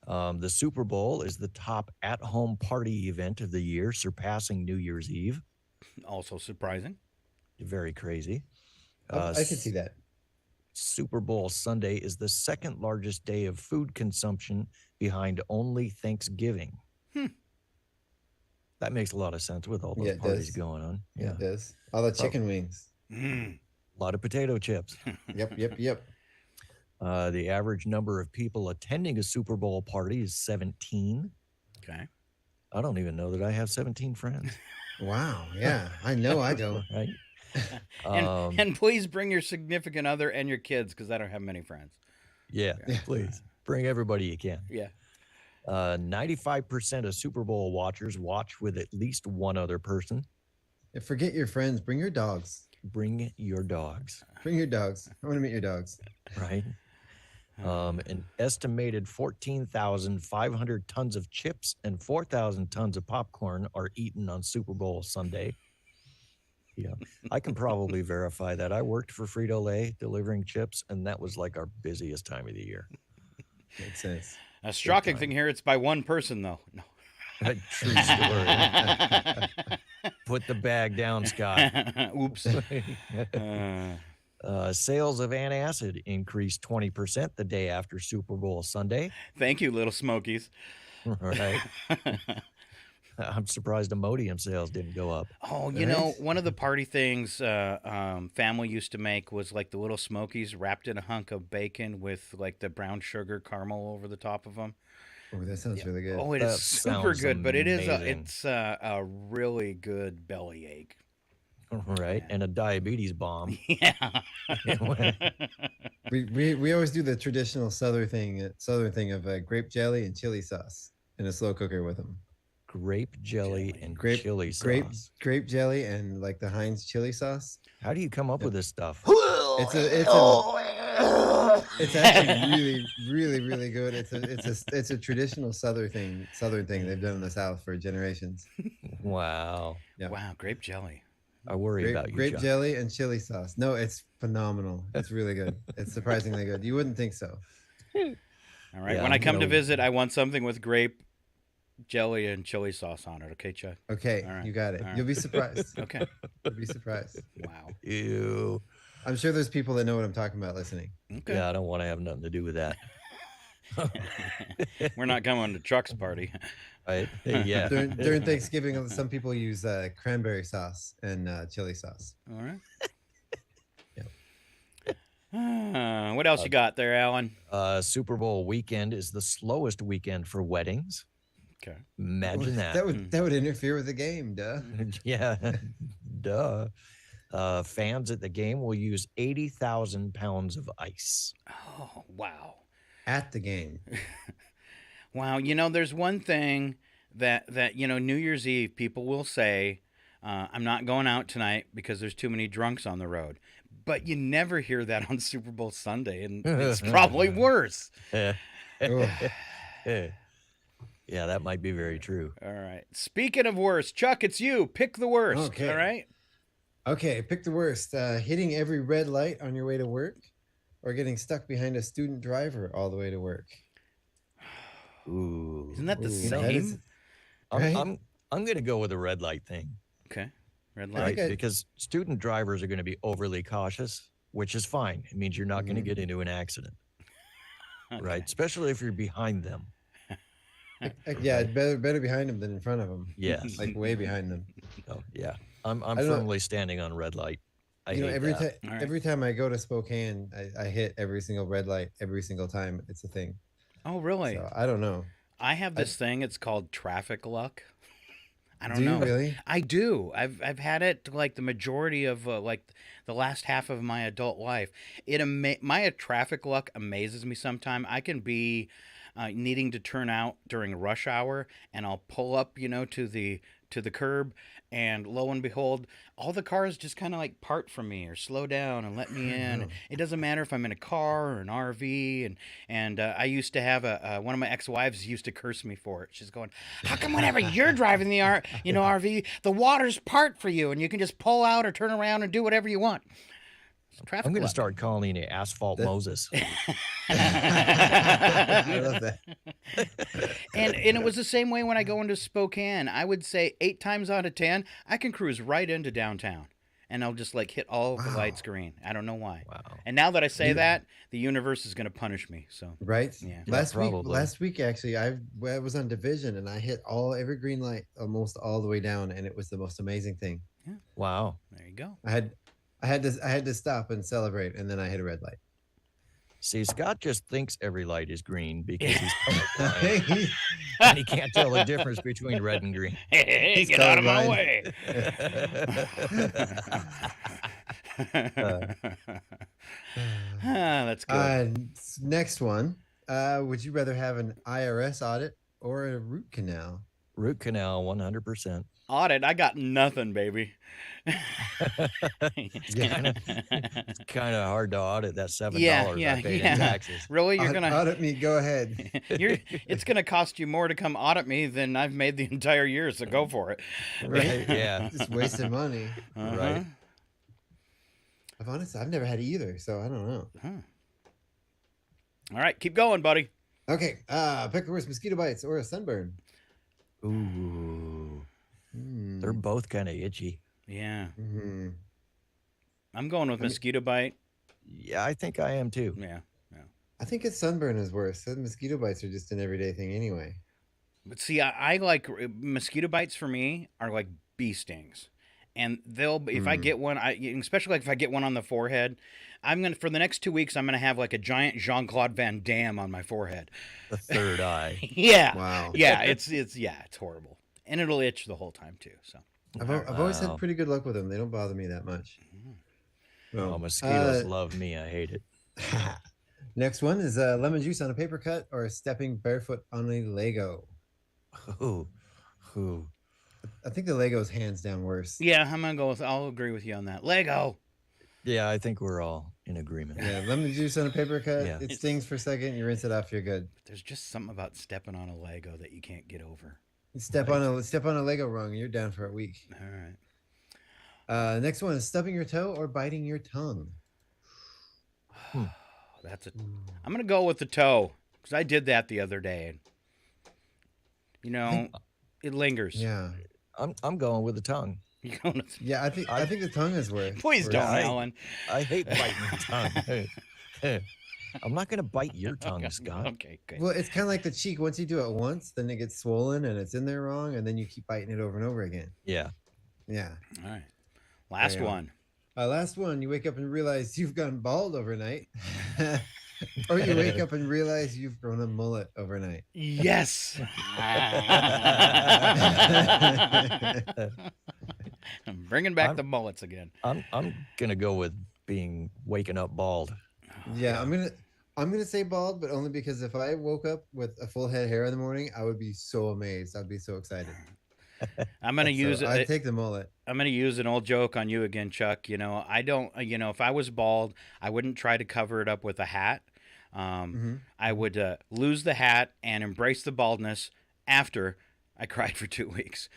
crazy. The Super Bowl is the top at-home party event of the year, surpassing New Year's Eve. Also surprising. Very crazy. I can see that. Super Bowl Sunday is the second largest day of food consumption behind only Thanksgiving. That makes a lot of sense with all those parties going on. Yeah, it does. All the chicken wings. A lot of potato chips. Yep. The average number of people attending a Super Bowl party is 17. Okay. I don't even know that I have 17 friends. Wow. Yeah, I know I don't. Right? And please bring your significant other and your kids because I don't have many friends. Yeah, please. Bring everybody you can. Yeah. 95% of Super Bowl watchers watch with at least one other person. Forget your friends. Bring your dogs. Bring your dogs. Bring your dogs. I want to meet your dogs. Right? An estimated 14,500 tons of chips and 4,000 tons of popcorn are eaten on Super Bowl Sunday. Yeah, I can probably verify that. I worked for Frito-Lay delivering chips, and that was like our busiest time of the year. Makes sense. A shocking thing here, it's by one person, though. No. True story. Put the bag down, Scott. Oops. Sales of antacid increased 20% the day after Super Bowl Sunday. Thank you, Little Smokies. Right. I'm surprised Imodium sales didn't go up. Oh, you know, one of the party things family used to make was like the Little Smokies wrapped in a hunk of bacon with like the brown sugar caramel over the top of them. Oh, that sounds really good. Oh, it is super good, but it's a really good bellyache. Right, and a diabetes bomb. Yeah. we always do the traditional southern thing of grape jelly and chili sauce in a slow cooker with them. Grape jelly and chili sauce. Grape jelly and like the Heinz chili sauce. How do you come up with this stuff? It's actually really good. It's a traditional southern thing they've done in the South for generations. Wow. Yeah. Wow, grape jelly. I worry about you. Grape jelly and chili sauce. No, it's phenomenal. It's really good. It's surprisingly good. You wouldn't think so. All right. Yeah, when I come to visit, I want something with grape jelly and chili sauce on it. Okay, Chuck? Okay, All right. you got it. All right. You'll be surprised. Okay. You'll be surprised. Wow. Ew. I'm sure there's people that know what I'm talking about listening. Okay. Yeah, I don't want to have nothing to do with that. We're not coming to Chuck's party. Right? Yeah. During Thanksgiving, some people use cranberry sauce and chili sauce. All right. What else you got there, Alan? Super Bowl weekend is the slowest weekend for weddings. Okay. Imagine that. That would interfere with the game, duh. Yeah. Duh. Fans at the game will use 80,000 pounds of ice. Oh, wow. At the game. Wow. You know, there's one thing that you know, New Year's Eve, people will say, I'm not going out tonight because there's too many drunks on the road. But you never hear that on Super Bowl Sunday, and it's probably worse. Yeah, that might be very true. All right. Speaking of worse, Chuck, it's you. Pick the worst. Okay. All right. Okay, pick the worst. Hitting every red light on your way to work, or getting stuck behind a student driver all the way to work. Ooh. Isn't that the That same? right? I'm going to go with the red light thing. Okay. Red Right? light. Because student drivers are going to be overly cautious, which is fine. It means you're not going to get into an accident. Okay. Right? Especially if you're behind them. Yeah, better behind them than in front of them. Yes. Like way behind them. Oh, yeah. I'm don't know. firmly standing on red light. I hate that. All right. every time I go to Spokane, I hit every single red light every single time. It's a thing. Oh, really? So, I don't know. I have this thing. It's called traffic luck. I don't Do you know. really? I do. I've had it like the majority of like the last half of my adult life. My traffic luck amazes me sometimes. I can be needing to turn out during rush hour, and I'll pull up, to the curb, and lo and behold, all the cars just kind of like part from me or slow down and let me in. It doesn't matter if I'm in a car or an RV. And I used to have one of my ex-wives used to curse me for it. She's going, "How come whenever you're driving the RV, the waters part for you and you can just pull out or turn around and do whatever you want?" I'm going to start calling you Asphalt Moses. I love that. And it was the same way when I go into Spokane. I would say 8 times out of 10, I can cruise right into downtown, and I'll just like hit all of the lights green. I don't know why. Wow. And now that I say that, the universe is going to punish me. So right. Yeah. Last week actually, I was on Division and I hit every green light almost all the way down, and it was the most amazing thing. Yeah. Wow. There you go. I had to stop and celebrate, and then I hit a red light. See, Scott just thinks every light is green because he's colorblind, and he can't tell the difference between red and green. Hey, get out of my way. That's good. Next one. Would you rather have an IRS audit or a root canal? Root canal, 100%. Audit, I got nothing, baby. It's kind of hard to audit that $7 I paid in taxes. Really, you're gonna audit me? Go ahead. It's gonna cost you more to come audit me than I've made the entire year. So go for it. Right? Yeah, just wasting money. Right. I've never had either, so I don't know. All right, keep going, buddy. Okay. Pick the worst: mosquito bites or a sunburn. Ooh. They're both kind of itchy. Yeah. Mm-hmm. I'm going with mosquito bite. Yeah, I think I am too. Yeah. I think a sunburn is worse. The mosquito bites are just an everyday thing anyway. But see, I like mosquito bites for me are like bee stings. And if I get one, especially like if I get one on the forehead, for the next 2 weeks, I'm going to have like a giant Jean-Claude Van Damme on my forehead. The third eye. Yeah. Wow. Yeah, it's horrible. And it'll itch the whole time too. So I've always had pretty good luck with them. They don't bother me that much. Well, mosquitoes love me. I hate it. Next one is lemon juice on a paper cut or stepping barefoot on a Lego. Ooh. I think the Lego's hands down worse. Yeah, I'll agree with you on that. Lego. Yeah, I think we're all in agreement. Yeah, lemon juice on a paper cut. Yeah. It stings for a second. You rinse it off. You're good. There's just something about stepping on a Lego that you can't get over. You step on a Lego wrong, you're down for a week. All right. Next one is stubbing your toe or biting your tongue. I'm gonna go with the toe because I did that the other day. It lingers. Yeah. I'm going with the tongue. Yeah, I think the tongue is worse. Please don't, Alan. I hate biting the tongue. I'm not going to bite your tongue, Scott. Okay, good. Well, it's kind of like the cheek. Once you do it once, then it gets swollen and it's in there wrong, and then you keep biting it over and over again. Yeah. Yeah. All right. Last one. Last one. You wake up and realize you've gone bald overnight. Or you wake up and realize you've grown a mullet overnight. Yes. I'm bringing back the mullets again. I'm going to go with waking up bald. Yeah, I'm gonna say bald, but only because if I woke up with a full head of hair in the morning, I would be so amazed. I'd be so excited. I'm gonna use it. I'd take the mullet. I'm gonna use an old joke on you again, Chuck. I don't. If I was bald, I wouldn't try to cover it up with a hat. I would lose the hat and embrace the baldness after I cried for 2 weeks.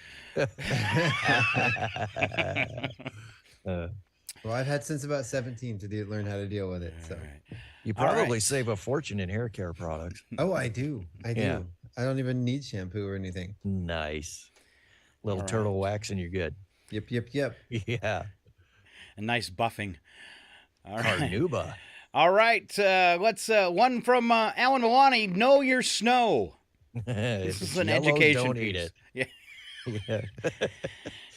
Well, I've had since about 17 to learn how to deal with it. So you probably save a fortune in hair care products. Oh, I do. Yeah. I don't even need shampoo or anything. Nice. Little turtle wax and you're good. Yep. Yeah. A nice buffing. All right. Carnuba. All right. Let's one from Alan Milani. Know your snow. This is an education don't piece. Eat it. Yeah.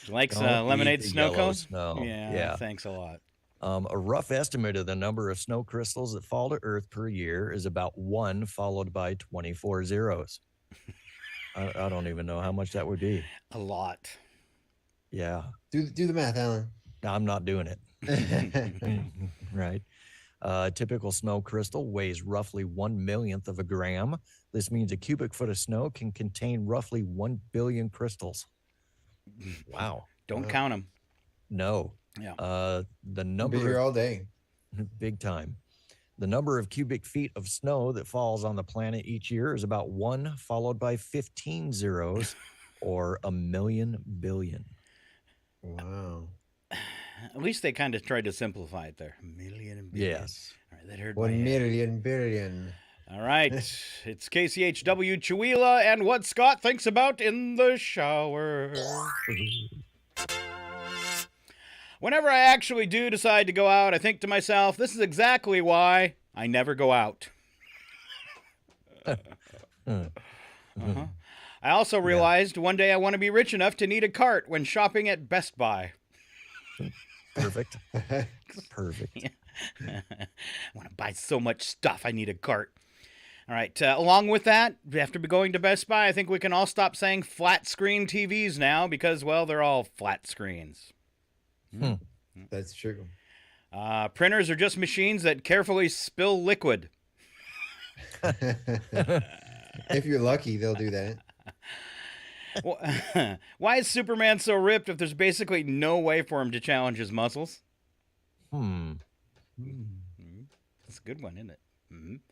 Likes lemonade snow cone? Snow. Yeah, thanks a lot. A rough estimate of the number of snow crystals that fall to Earth per year is about 1 followed by 24 zeros. I don't even know how much that would be. A lot. Yeah. Do the math, Alan. I'm not doing it. Right. A typical snow crystal weighs roughly 1/1,000,000 of a gram. This means a cubic foot of snow can contain roughly 1 billion crystals. Wow. Don't count them. No. Yeah. The I'll number be here all day. big time. The number of cubic feet of snow that falls on the planet each year is about 1 followed by 15 zeros or 1,000,000 billion. Wow. At least they kind of tried to simplify it there. 1,000,000 and billion. Yes. All right, that hurt 1 my head. million billion. All right. It's KCHW Chihuahua and what Scott thinks about in the shower. Whenever I actually do decide to go out, I think to myself, this is exactly why I never go out. I also realized one day I want to be rich enough to need a cart when shopping at Best Buy. Perfect. Perfect. I want to buy so much stuff, I need a cart. All right. Along with that, after going to Best Buy, I think we can all stop saying flat screen TVs now because, well, they're all flat screens. That's true. Printers are just machines that carefully spill liquid. If you're lucky, they'll do that. Why is Superman so ripped if there's basically no way for him to challenge his muscles? Hmm. That's a good one, isn't it?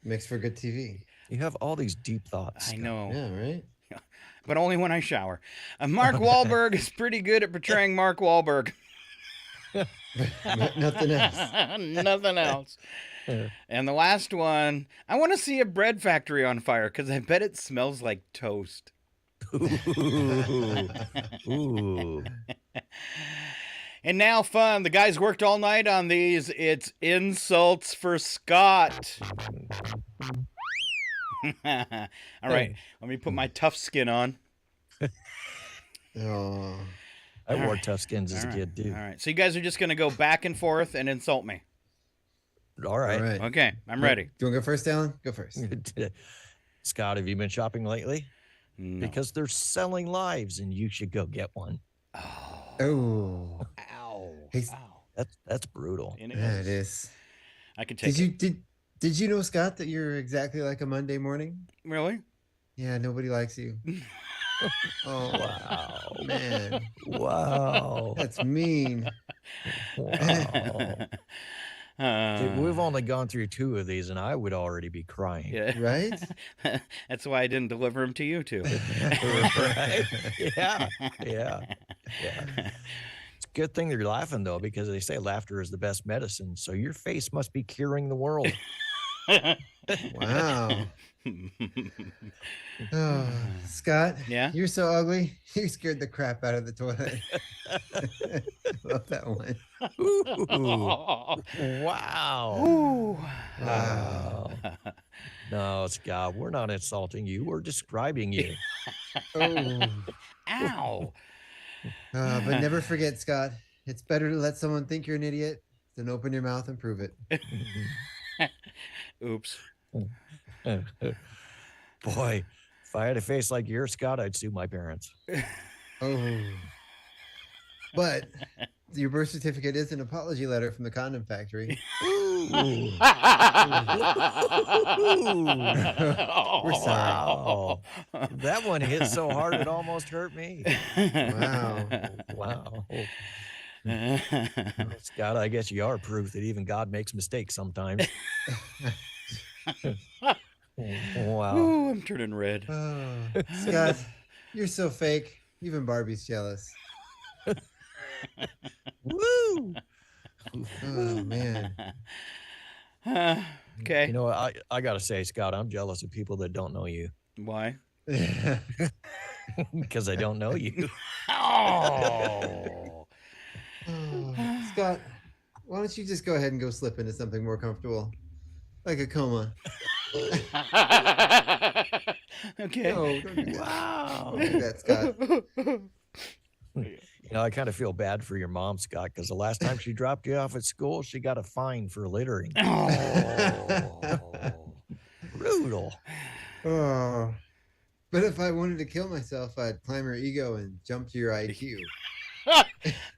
Makes for good TV. You have all these deep thoughts. I know. Yeah, right? But only when I shower. Mark Wahlberg is pretty good at portraying Mark Wahlberg. Nothing else. Nothing else. And the last one, I want to see a bread factory on fire because I bet it smells like toast. Ooh. And now fun. The guys worked all night on these. It's insults for Scott. All right. Let me put my tough skin on. Oh. I wore tough skins as a kid, too. All right. So you guys are just going to go back and forth and insult me. All right. All right. Okay. I'm ready. Do you want to go first, Alan? Go first. Scott, have you been shopping lately? No. Because they're selling lives and you should go get one. Oh. Ow. Hey, Ow. That's brutal. It yeah, is. it is. I can take it. Did you know, Scott, that you're exactly like a Monday morning? Really? Yeah, nobody likes you. Oh, Wow. man. Wow. That's mean. Wow. Dude, we've only gone through 2 of these and I would already be crying. Yeah. Right? That's why I didn't deliver them to you two. Right? Yeah. Yeah. It's a good thing they're laughing, though, because they say laughter is the best medicine. So your face must be curing the world. Wow. Oh, Scott, Yeah? you're so ugly. You scared the crap out of the toilet. Love that one. Ooh. Wow. Wow. No, Scott, we're not insulting you. We're describing you. Oh. Ow. But never forget, Scott, it's better to let someone think you're an idiot than open your mouth and prove it. Oops. Boy, if I had a face like yours, Scott, I'd sue my parents. Oh. But your birth certificate is an apology letter from the condom factory. Ooh. We're sorry. Wow. That one hit so hard it almost hurt me. Wow. Wow. Scott, I guess you are proof that even God makes mistakes sometimes. Wow. Ooh, I'm turning red. Oh, Scott, you're so fake. Even Barbie's jealous. Woo! Oh, man. Okay. You know, I got to say, Scott, I'm jealous of people that don't know you Why? because I don't know you. Oh. Oh, Scott, why don't you just go ahead and go slip into something more comfortable? Like a coma. Okay. No, don't do that. Wow. Don't do that, Scott. You know, I kind of feel bad for your mom, Scott, because the last time she dropped you off at school, she got a fine for littering. Oh. Brutal. Oh. But if I wanted to kill myself, I'd climb her ego and jump to your IQ.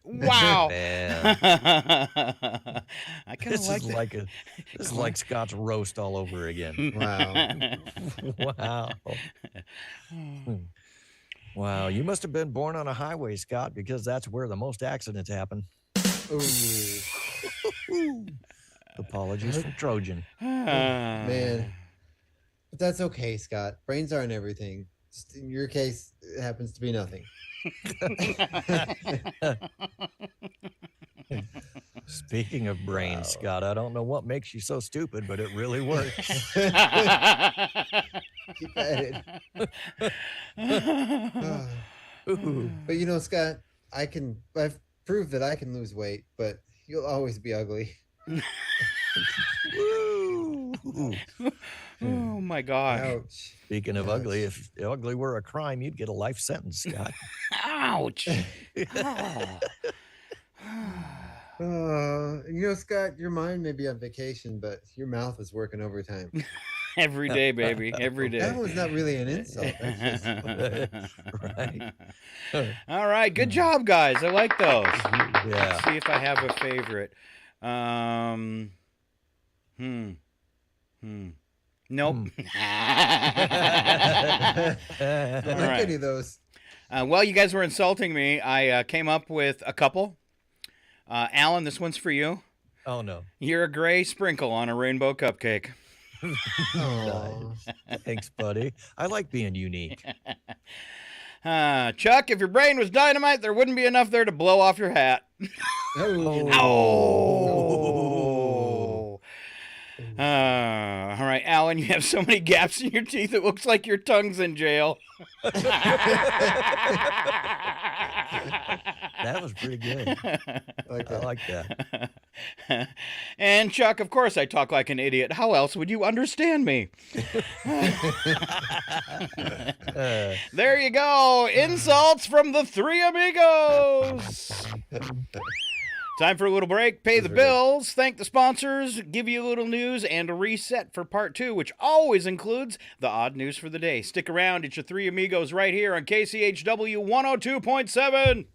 Wow. Man. I kind of like this is like Scott's roast all over again. Wow. Wow. Wow. You must have been born on a highway, Scott, because that's where the most accidents happen. Ooh. Apologies from Trojan. Man. But that's okay, Scott. Brains aren't everything. Just in your case, it happens to be nothing. Speaking of brains, Scott, I don't know what makes you so stupid, but it really works. Keep at it. But Scott, I've proved that I can lose weight, but you'll always be ugly. Oh my gosh. Ouch. Speaking of ugly, if ugly were a crime, you'd get a life sentence, Scott. Ouch. Scott, your mind may be on vacation, but your mouth is working overtime. Every day, baby. Every day. That one's not really an insult. That's just... Right. All right. Good job, guys. I like those. Yeah. Let's see if I have a favorite. Nope. Don't like any of those. Well, you guys were insulting me. I came up with a couple. Alan, this one's for you. Oh, no. You're a gray sprinkle on a rainbow cupcake. Nice. Thanks, buddy. I like being unique. Chuck, if your brain was dynamite, there wouldn't be enough there to blow off your hat. All right, Alan, you have so many gaps in your teeth, it looks like your tongue's in jail. That was pretty good. I like that. And Chuck, of course I talk like an idiot. How else would you understand me? There you go. Insults from the three amigos. Time for a little break, pay the bills, thank the sponsors, give you a little news, and a reset for part 2, which always includes the odd news for the day. Stick around, it's your three amigos right here on KCHW 102.7.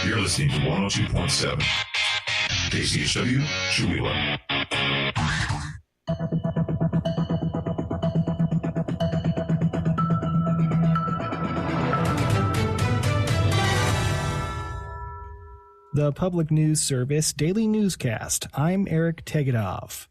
You're listening to 102.7 KCHW, Chewila. The Public News Service Daily Newscast. I'm Eric Tegetov.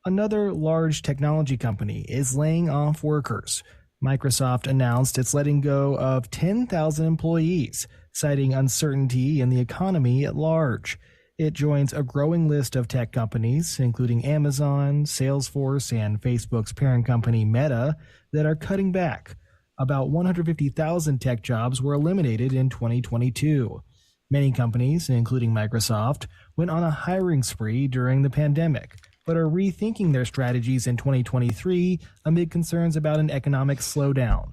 Another large technology company is laying off workers. Microsoft announced it's letting go of 10,000 employees, citing uncertainty in the economy at large. It joins a growing list of tech companies, including Amazon, Salesforce, and Facebook's parent company Meta, that are cutting back. About 150,000 tech jobs were eliminated in 2022. Many companies, including Microsoft, went on a hiring spree during the pandemic, but are rethinking their strategies in 2023 amid concerns about an economic slowdown.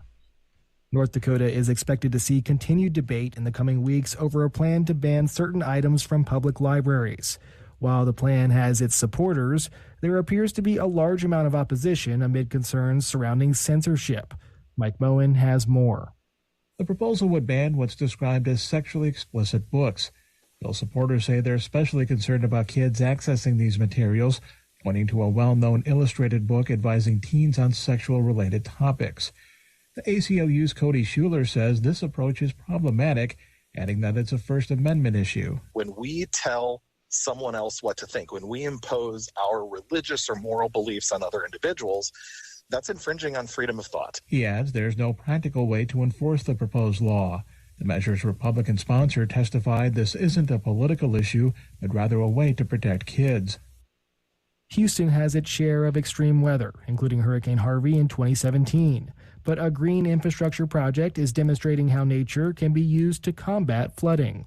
North Dakota is expected to see continued debate in the coming weeks over a plan to ban certain items from public libraries. While the plan has its supporters, there appears to be a large amount of opposition amid concerns surrounding censorship. Mike Moen has more. The proposal would ban what's described as sexually explicit books. Bill supporters say they're especially concerned about kids accessing these materials, pointing to a well-known illustrated book advising teens on sexual-related topics. The ACLU's Cody Schuler says this approach is problematic, adding that it's a First Amendment issue. When we tell someone else what to think, when we impose our religious or moral beliefs on other individuals, That's infringing on freedom of thought. He adds there's no practical way to enforce the proposed law. The measure's Republican sponsor testified this isn't a political issue, but rather a way to protect kids. Houston has its share of extreme weather, including Hurricane Harvey in 2017. But a green infrastructure project is demonstrating how nature can be used to combat flooding.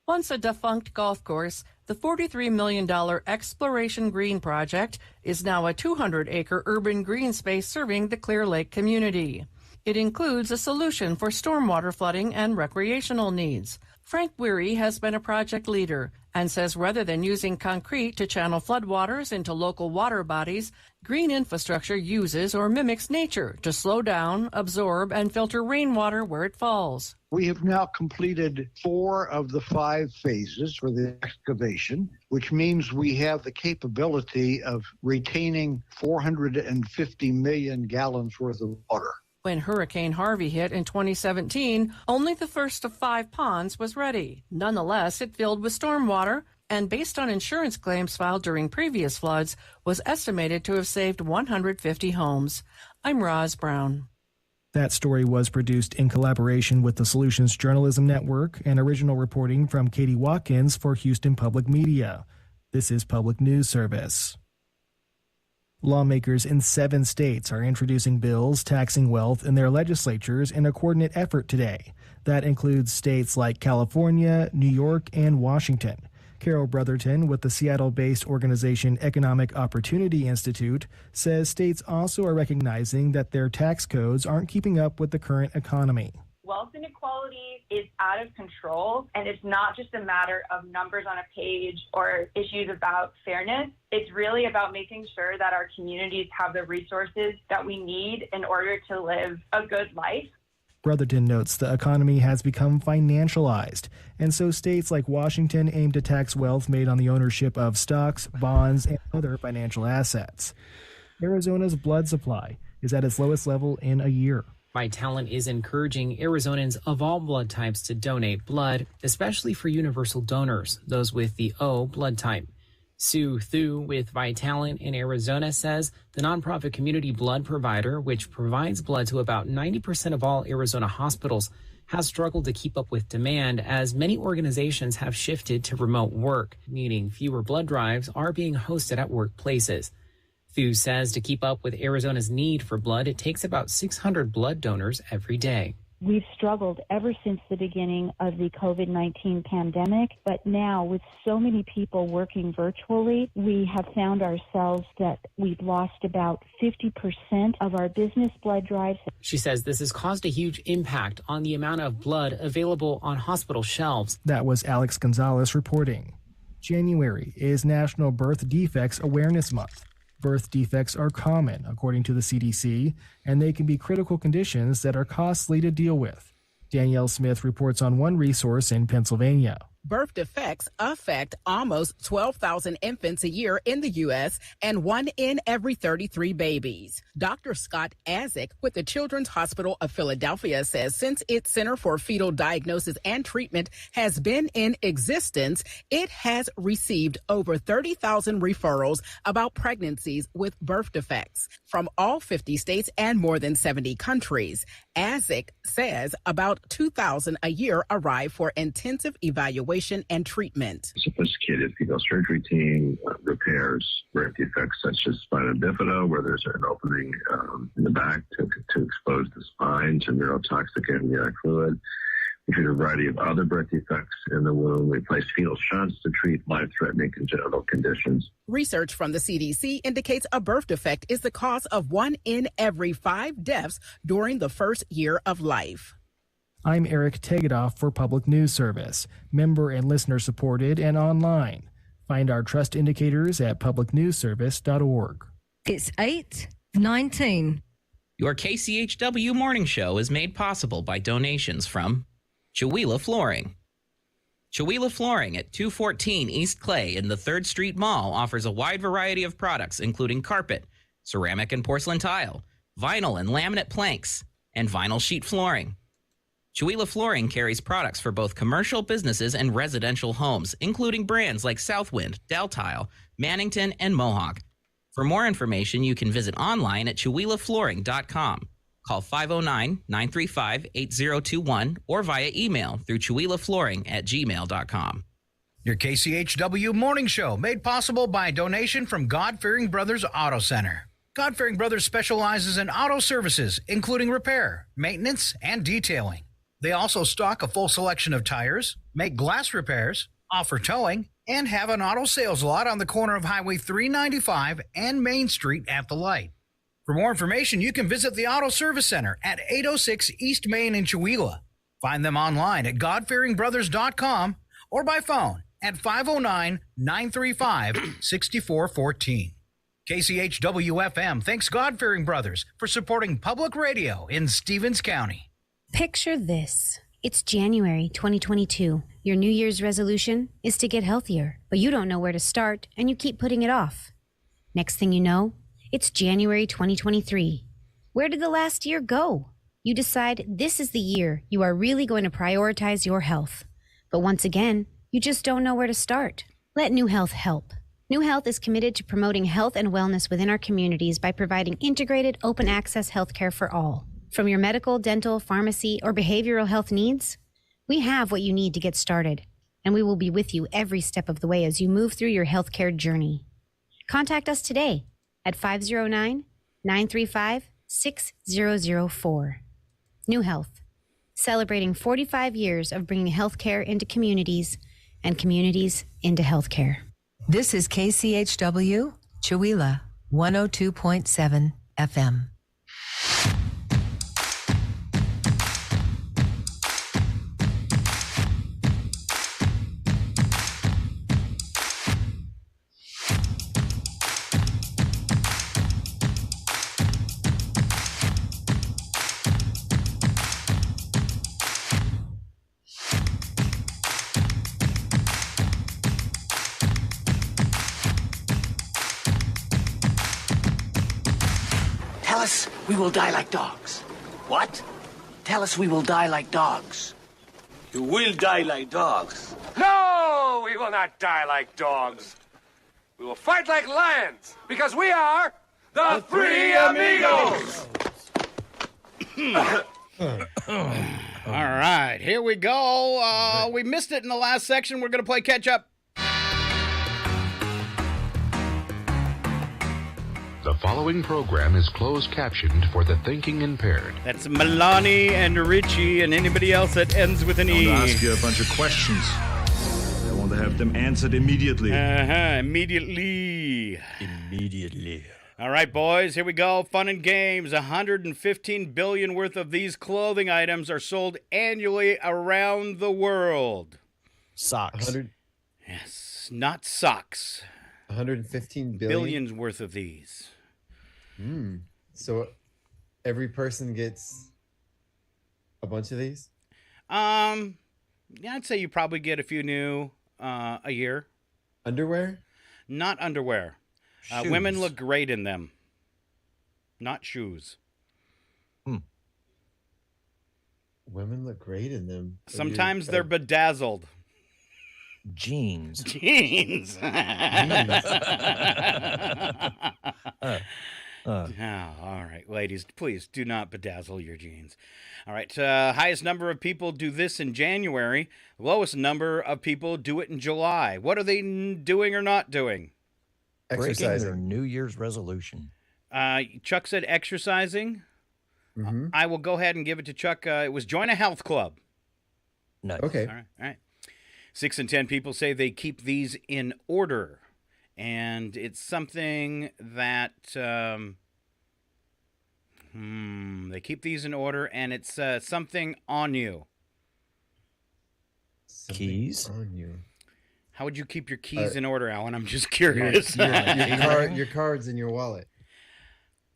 Once a defunct golf course, the $43 million Exploration Green project is now a 200-acre urban green space serving the Clear Lake community. It includes a solution for stormwater flooding and recreational needs. Frank Weary has been a project leader and says rather than using concrete to channel floodwaters into local water bodies, green infrastructure uses or mimics nature to slow down, absorb, and filter rainwater where it falls. We have now completed 4 of the 5 phases for the excavation, which means we have the capability of retaining 450 million gallons worth of water. When Hurricane Harvey hit in 2017, only the first of 5 ponds was ready. Nonetheless, it filled with stormwater and, based on insurance claims filed during previous floods, was estimated to have saved 150 homes. I'm Roz Brown. That story was produced in collaboration with the Solutions Journalism Network and original reporting from Katie Watkins for Houston Public Media. This is Public News Service. Lawmakers in 7 states are introducing bills taxing wealth in their legislatures in a coordinate effort today. That includes states like California, New York, and Washington. Carol Brotherton with the Seattle-based organization Economic Opportunity Institute says states also are recognizing that their tax codes aren't keeping up with the current economy. Wealth inequality is out of control, and it's not just a matter of numbers on a page or issues about fairness. It's really about making sure that our communities have the resources that we need in order to live a good life. Brotherton notes the economy has become financialized, and so states like Washington aim to tax wealth made on the ownership of stocks, bonds, and other financial assets. Arizona's blood supply is at its lowest level in a year. Vitalant is encouraging Arizonans of all blood types to donate blood, especially for universal donors, those with the O blood type. Sue Thu with Vitalant in Arizona says the nonprofit community blood provider, which provides blood to about 90% of all Arizona hospitals, has struggled to keep up with demand as many organizations have shifted to remote work, meaning fewer blood drives are being hosted at workplaces. Thu says to keep up with Arizona's need for blood, it takes about 600 blood donors every day. We've struggled ever since the beginning of the COVID-19 pandemic, but now with so many people working virtually, we have found ourselves that we've lost about 50% of our business blood drives. She says this has caused a huge impact on the amount of blood available on hospital shelves. That was Alex Gonzalez reporting. January is National Birth Defects Awareness Month. Birth defects are common, according to the CDC, and they can be critical conditions that are costly to deal with. Danielle Smith reports on one resource in Pennsylvania. Birth defects affect almost 12,000 infants a year in the U.S. and 1 in every 33 babies. Dr. Scott Azik with the Children's Hospital of Philadelphia says since its Center for Fetal Diagnosis and Treatment has been in existence, it has received over 30,000 referrals about pregnancies with birth defects from all 50 states and more than 70 countries. Azik says about 2,000 a year arrive for intensive evaluation and treatment. Sophisticated fetal surgery team repairs birth defects such as spina bifida, where there's an opening in the back to expose the spine to neurotoxic amniotic fluid. We treat a variety of other birth defects in the womb. We place fetal shunts to treat life-threatening congenital conditions. Research from the CDC indicates a birth defect is the cause of 1 in every 5 deaths during the first year of life. I'm Eric Tegedoff for Public News Service, member and listener supported and online. Find our trust indicators at publicnewsservice.org. It's 8:19. Your KCHW morning show is made possible by donations from Chihuahua Flooring. Chihuahua Flooring at 214 East Clay in the 3rd Street Mall offers a wide variety of products, including carpet, ceramic and porcelain tile, vinyl and laminate planks, and vinyl sheet flooring. Chihuahua Flooring carries products for both commercial businesses and residential homes, including brands like Southwind, Deltile, Mannington, and Mohawk. For more information, you can visit online at ChuilafLlooring.com. Call 509-935-8021 or via email through ChuilafLlooring@gmail.com. Your KCHW morning show made possible by a donation from God-Fearing Brothers Auto Center. God-Fearing Brothers specializes in auto services, including repair, maintenance, and detailing. They also stock a full selection of tires, make glass repairs, offer towing, and have an auto sales lot on the corner of Highway 395 and Main Street at the light. For more information, you can visit the Auto Service Center at 806 East Main in Chewelah. Find them online at godfearingbrothers.com or by phone at 509-935-6414. KCHW-FM thanks God-Fearing Brothers for supporting public radio in Stevens County. Picture this. It's January 2022. Your New Year's resolution is to get healthier, but you don't know where to start and you keep putting it off. Next thing you know, it's January 2023. Where did the last year go? You decide this is the year you are really going to prioritize your health. But once again, you just don't know where to start. Let New Health help. New Health is committed to promoting health and wellness within our communities by providing integrated, open access healthcare for all. From your medical, dental, pharmacy, or behavioral health needs, we have what you need to get started, and we will be with you every step of the way as you move through your healthcare journey. Contact us today at 509-935-6004. New Health, celebrating 45 years of bringing healthcare into communities and communities into healthcare. This is KCHW, Chewelah, 102.7 FM. Tell us we will die like dogs. What? Tell us we will die like dogs. You will die like dogs. No, we will not die like dogs. We will fight like lions because we are the Three Amigos. All right, here we go. We missed it in the last section. We're going to play catch up. The following program is closed captioned for the thinking impaired. That's Milani and Richie and anybody else that ends with an E. I want to ask you a bunch of questions. I want to have them answered immediately. Immediately. All right, boys, here we go. Fun and games. 115 billion worth of these clothing items are sold annually around the world. Socks. 100. Yes, not socks. 115 billion? Billions worth of these. So every person gets a bunch of these? Yeah, I'd say you probably get a few new a year. Underwear? Not underwear. Women look great in them. Not shoes. Women look great in them. Sometimes they're bedazzled. Jeans. All right, ladies, please do not bedazzle your jeans. All right, highest number of people do this in January. Lowest number of people do it in July. What are they doing or not doing? Breaking their New Year's resolution. Chuck said exercising. I will go ahead and give it to Chuck. It was join a health club. Nice. Okay. All right. 6 in 10 people say they keep these in order. And it's something that they keep these in order, and it's something on you. Keys? On you. How would you keep your keys in order, Alan? I'm just curious. Your cards in your wallet.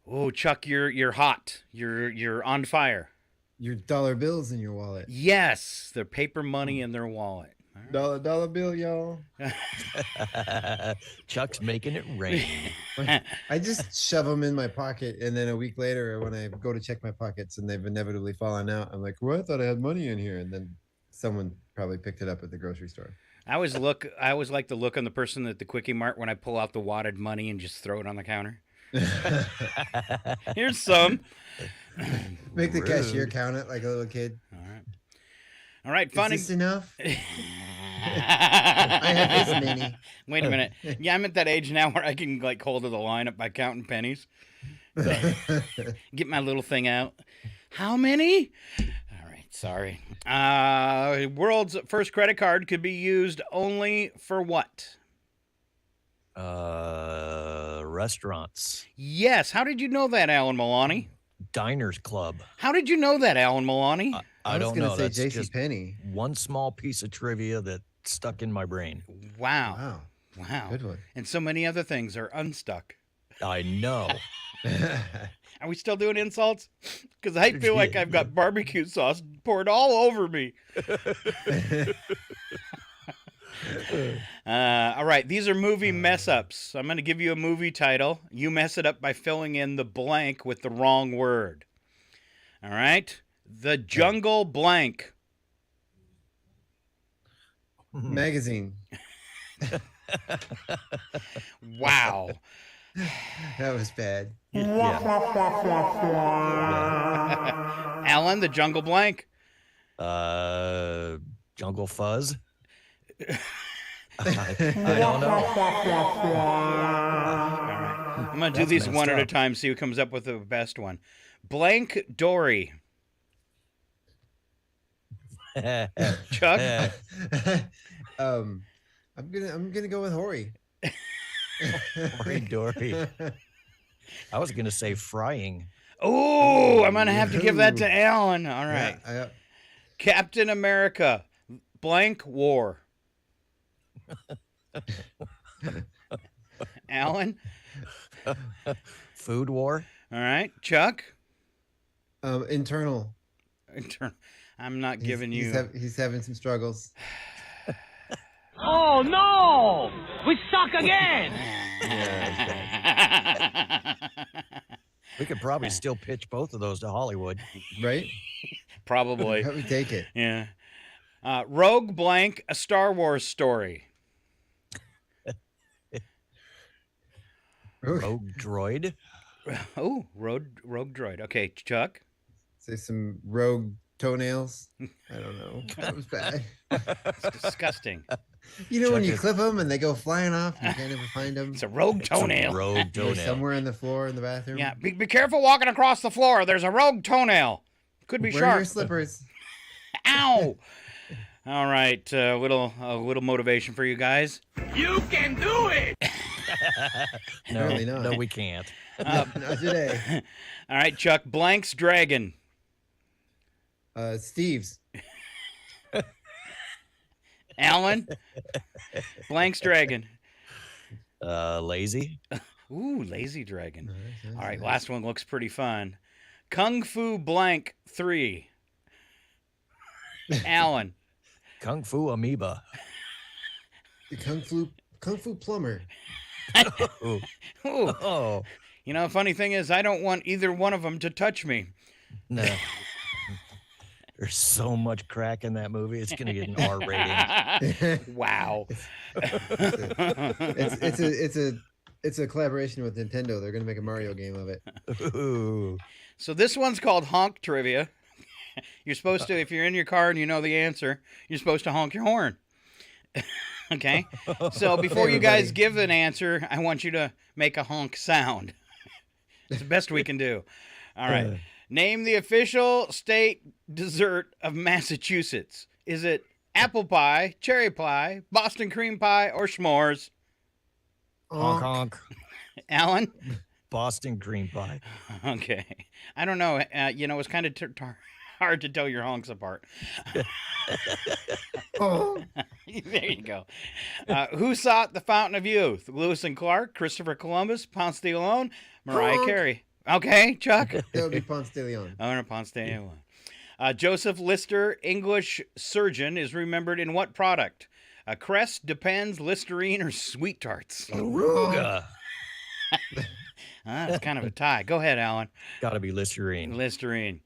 Oh, Chuck, you're hot. You're on fire. Your dollar bills in your wallet. Yes, their paper money in their wallet. Dollar bill, y'all. Chuck's making it rain. I just shove them in my pocket, and then a week later, when I go to check my pockets and they've inevitably fallen out, I'm like, well, I thought I had money in here. And then someone probably picked it up at the grocery store. I always like the look on the person at the Quickie Mart when I pull out the wadded money and just throw it on the counter. Here's some. Make the cashier count it like a little kid. All right, funny. Is this enough? I have this many. Wait a minute. Yeah, I'm at that age now where I can like hold to the line up by counting pennies. Get my little thing out. How many? All right, sorry. World's first credit card could be used only for what? Restaurants. Yes. How did you know that, Alan Maloney? Diners Club. How did you know that, Alan Maloney? I don't know. Say That's just JCPenney. one small piece of trivia that stuck in my brain. Wow. Good one. And so many other things are unstuck. I know. Are we still doing insults? Because I feel like I've got barbecue sauce poured all over me. All right, these are movie mess-ups. I'm going to give you a movie title. You mess it up by filling in the blank with the wrong word. All right? The Jungle Blank. Magazine. Wow. That was bad. Alan, the Jungle Blank. Jungle Fuzz. I don't know. All right. I'm going to do these one at a time, see who comes up with the best one. Blank Dory. Chuck? I'm gonna go with Hori. Hori Dory. I was gonna say frying. Oh, I'm gonna have to give that to Alan. All right. Yeah, Captain America. Blank War. Alan? Food War. All right. Chuck? Internal. I'm not giving you. He's having some struggles. Oh no! We suck again! We could probably still pitch both of those to Hollywood. Right? Probably. How we take it? Yeah. Rogue Blank, a Star Wars story. Rogue Droid. Oh, Rogue Droid. Okay, Chuck? Say some rogue toenails. I don't know. That was bad. It's disgusting. You know when you clip them and they go flying off and you can't ever find them? It's a rogue toenail. Rogue toenail. Somewhere in the floor in the bathroom. Yeah, be careful walking across the floor. There's a rogue toenail. Could be Wear sharp. your slippers. Ow! All right, a little motivation for you guys. You can do it! Apparently not. No, we can't. Not today. All right, Chuck. Blank's dragon. Steve's. Alan. Blank's dragon. Lazy. Ooh, lazy dragon. Nice. All right, last one looks pretty fun. Kung Fu Blank 3. Alan. Kung Fu Amoeba. The Kung Fu plumber. Ooh. Oh. You know, funny thing is, I don't want either one of them to touch me. No. There's so much crack in that movie. It's going to get an R rating. Wow. It's a collaboration with Nintendo. They're going to make a Mario game of it. Ooh. So this one's called Honk Trivia. You're supposed to, if you're in your car and you know the answer, you're supposed to honk your horn. Okay? So before you guys give an answer, I want you to make a honk sound. It's the best we can do. All right. Name the official state dessert of Massachusetts. Is it apple pie, cherry pie, Boston cream pie, or s'mores? Honk honk. Alan? Boston cream pie. Okay. I don't know. It's kind of hard to tell your honks apart. Oh. There you go. Who sought the Fountain of Youth? Lewis and Clark, Christopher Columbus, Ponce de Leon, Mariah Carey. Okay, Chuck? That would be Ponce de Leon. Oh, Ponce de Leon. Joseph Lister, English surgeon, is remembered in what product? Crest, Depends, Listerine, or Sweet Tarts? Aruga. That's kind of a tie. Go ahead, Alan. Got to be Listerine. Listerine.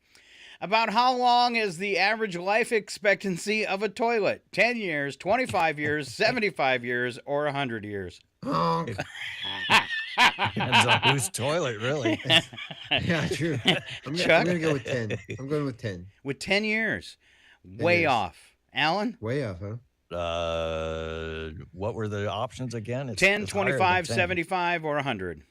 About how long is the average life expectancy of a toilet? 10 years, 25 years, 75 years, or 100 years? Honk. Depends on whose toilet, really. Yeah, true. I'm Chuck? going to go with 10. I'm going with 10. With 10 years. Way years. off. Alan? Way off, huh? What were the options again? 10, it's higher than 25, 10. 75, or 100?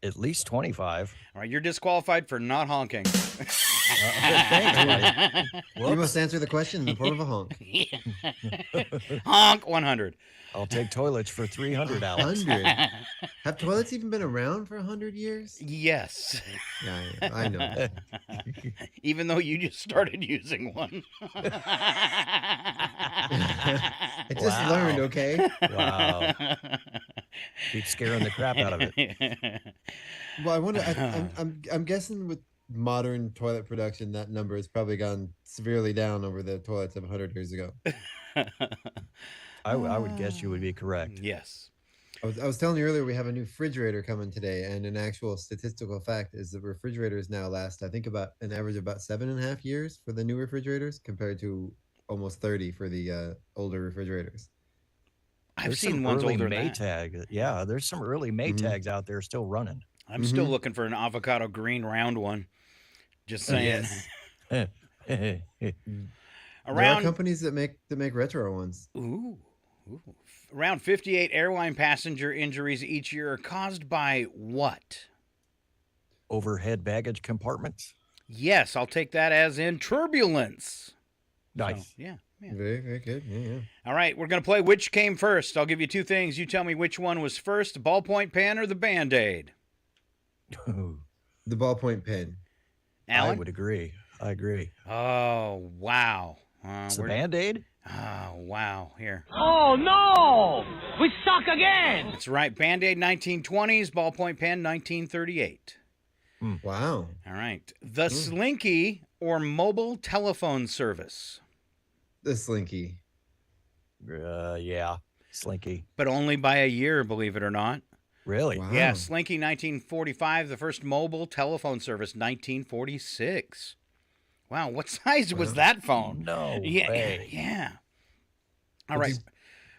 At least 25. All right, you're disqualified for not honking. Thanks, buddy. You must answer the question in the form of a honk. Honk 100. I'll take toilets for 300 hours. 100. Have toilets even been around for 100 years? Yes. Yeah, I know. Even though you just started using one. I just learned, okay? Wow. Keep scaring the crap out of it. Well, I wonder. I'm guessing with modern toilet production, that number has probably gone severely down over the toilets of 100 years ago. I would guess you would be correct. Yes. I was telling you earlier we have a new refrigerator coming today, and an actual statistical fact is that refrigerators now last, I think, about an average of about 7.5 years for the new refrigerators compared to almost 30 for the older refrigerators. I've seen ones older than that. Maytag. Yeah, there's some early Maytags out there still running. I'm still looking for an avocado green round one. Just saying. Yes. There are companies that make retro ones. Ooh. Around 58 airline passenger injuries each year are caused by what? Overhead baggage compartments. Yes, I'll take that as in turbulence. Nice. So, yeah. Very, very good. Yeah. All right, we're going to play Which Came First. I'll give you two things. You tell me which one was first, ballpoint pen or the Band-Aid? The ballpoint pen. Alan? I would agree. I agree. Oh, wow. It's the Band-Aid? Oh, wow. Here. Oh, no! We suck again! That's right. Band-Aid 1920s, ballpoint pen 1938. Wow. All right. The Slinky or mobile telephone service? The Slinky. Yeah. Slinky. But only by a year, believe it or not. Really? Wow. Yeah, Slinky 1945, the first mobile telephone service 1946. Wow, what size was that phone? No way. Yeah. All right.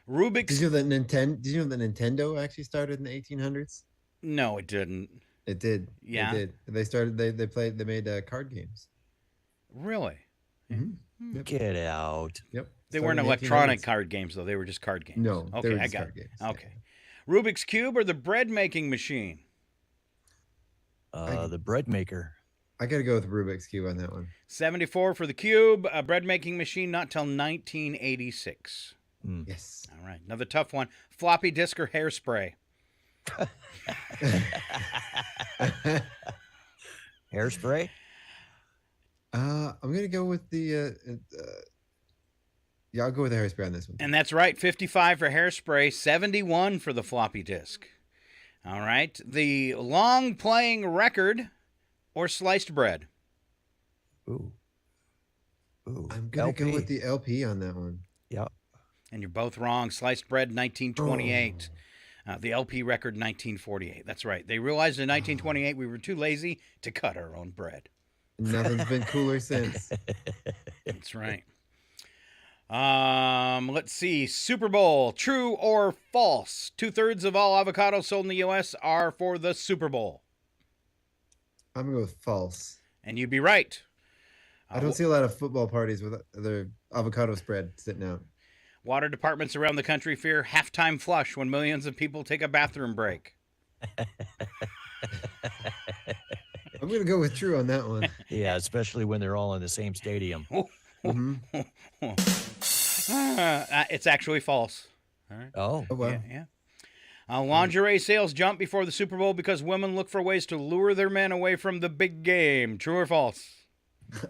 Rubik's. Did you know that Nintendo actually started in the 1800s? No, it didn't. It did. Yeah. It did. They started. They made card games. Really? Yep. Get out. Yep. They Started weren't in the electronic 1800s. card games, though. They were just card games. No. they Okay, were I just got card it. games. Okay. Rubik's Cube or the bread making machine? The bread maker. I got to go with Rubik's Cube on that one. 74 for the cube. A bread making machine not till 1986. Yes. All right. Another tough one. Floppy disk or hairspray? Hairspray? I'm gonna go with the. Yeah, I'll go with the hairspray on this one. And that's right. 55 for hairspray. 71 for the floppy disk. All right. The long playing record or sliced bread? Ooh. I'm gonna go with the LP on that one. Yeah. And you're both wrong. Sliced bread, 1928. The LP record, 1948. That's right. They realized in 1928 we were too lazy to cut our own bread. Nothing's been cooler since. That's right. Let's see. Super Bowl, true or false? 2/3 of all avocados sold in the U.S. are for the Super Bowl. I'm gonna go with false. And you'd be right. I don't see a lot of football parties with their avocado spread sitting out. Water departments around the country fear halftime flush when millions of people take a bathroom break. I'm going to go with true on that one. Yeah, especially when they're all in the same stadium. It's actually false. All right. Oh, wow. Yeah. Lingerie sales jump before the Super Bowl because women look for ways to lure their men away from the big game. True or false?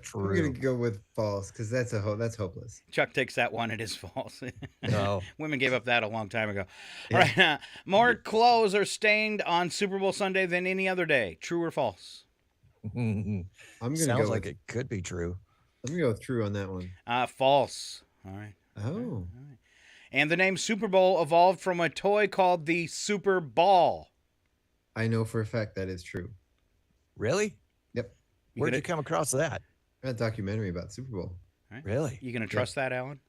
True. We're going to go with false because that's hopeless. Chuck takes that one. It is false. No. Women gave up that a long time ago. All right. More clothes are stained on Super Bowl Sunday than any other day. True or false? I'm going to Sounds go like with, it could be true. I'm going to go with true on that one. False. All right. Oh. All right. And the name Super Bowl evolved from a toy called the Super Ball. I know for a fact that is true. Really? Yep. Where'd you come across that? A documentary about Super Bowl. Right? Really? You going to trust that, Alan?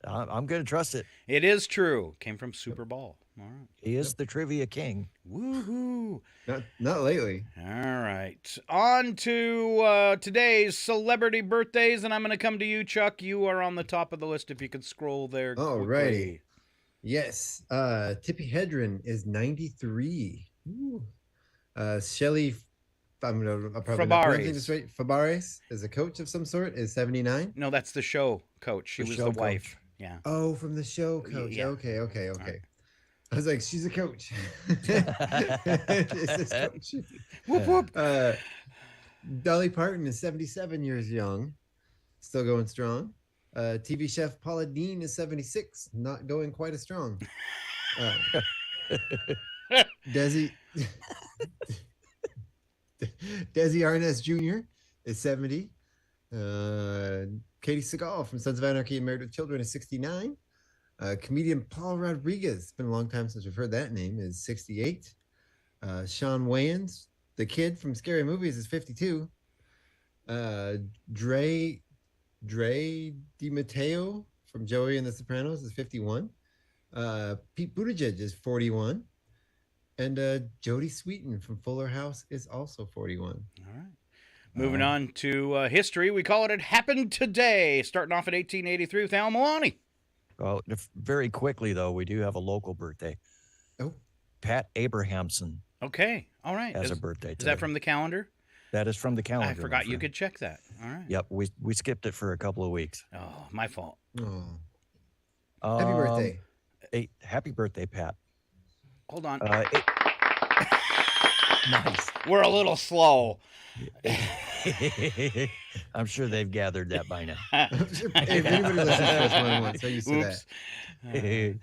I'm going to trust it. It is true. Came from Super Bowl. All right. He is the trivia king. Woohoo. Not lately. All right. On to today's celebrity birthdays, and I'm going to come to you, Chuck. You are on the top of the list if you could scroll there All quickly. righty. Yes. Tippi Hedren is 93. Ooh. Shelley, I'm probably not pronouncing this right. Fabares is a coach of some sort, is 79. No, that's the show coach. She was the wife. Yeah. Oh, from the show coach. Yeah. Okay. Right. I was like, she's a coach. Is this coach? Whoop, whoop. Dolly Parton is 77 years young, still going strong. TV chef Paula Deen is 76, not going quite as strong. Desi Arnaz Jr. is 70. Katie Seagal from Sons of Anarchy and Married with Children is 69. Comedian Paul Rodriguez, it's been a long time since we've heard that name, is 68. Sean Wayans, the kid from Scary Movies, is 52. Dre DiMatteo from Joey and the Sopranos is 51. Pete Buttigieg is 41. And Jodie Sweetin from Fuller House is also 41. All right. Moving on to history, we call it Happened Today, starting off in 1883 with Al Milani. Well, very quickly, though, we do have a local birthday. Oh. Pat Abrahamson. Okay. All right. Has a birthday today. Is that from the calendar? That is from the calendar. I forgot you could check that. All right. Yep. We skipped it for a couple of weeks. Oh, my fault. Oh. Happy birthday. Happy birthday, Pat. Hold on. Nice. We're a little slow. I'm sure they've gathered that by now. If anybody listens to this one once, so used to that.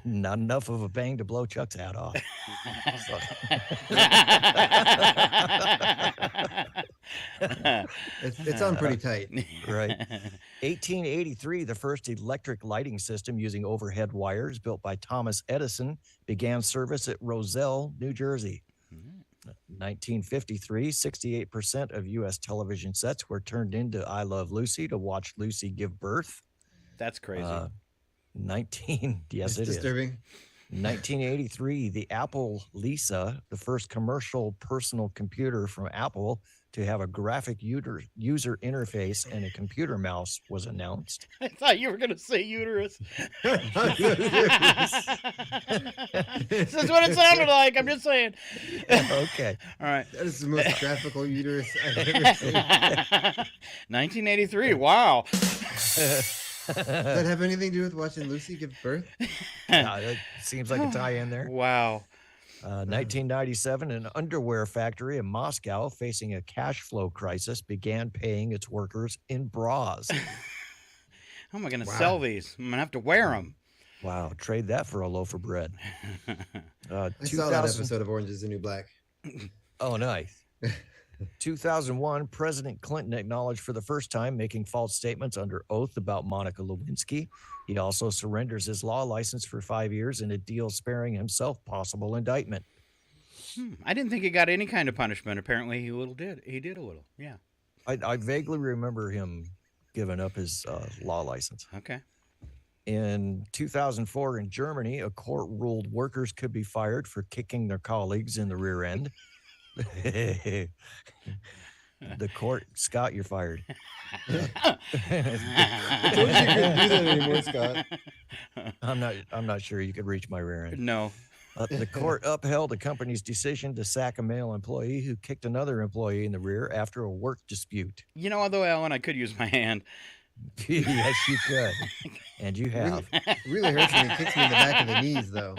Not enough of a bang to blow Chuck's hat off. It's on pretty tight. Right. 1883, the first electric lighting system using overhead wires built by Thomas Edison began service at Roselle, New Jersey. 1953, 68% of U.S. television sets were turned into I Love Lucy to watch Lucy give birth. That's crazy. It's disturbing. 1983, the Apple Lisa, the first commercial personal computer from Apple to have a graphic user interface and a computer mouse, was announced. I thought you were going to say uterus. This is what it sounded like. I'm just saying. Okay. All right. That is the most graphical uterus I've ever seen. 1983. Wow. Does that have anything to do with watching Lucy give birth? That seems like a tie in there. Wow. 1997, an underwear factory in Moscow facing a cash flow crisis began paying its workers in bras. How am I going to sell these? I'm going to have to wear them. Wow. Trade that for a loaf of bread. I saw that episode of Orange is the New Black. Oh, nice. 2001, President Clinton acknowledged for the first time making false statements under oath about Monica Lewinsky. He also surrenders his law license for 5 years in a deal sparing himself possible indictment. I didn't think he got any kind of punishment. Apparently, he did a little. Yeah. I vaguely remember him giving up his law license. Okay. In 2004, in Germany, a court ruled workers could be fired for kicking their colleagues in the rear end. The court, Scott, you're fired. I told you couldn't do that anymore, Scott. I'm not sure you could reach my rear end. No. The court upheld a company's decision to sack a male employee who kicked another employee in the rear after a work dispute. You know, although, Alan, I could use my hand. Yes, you could. And you have. Really hurts when he kicks me in the back of the knees, though.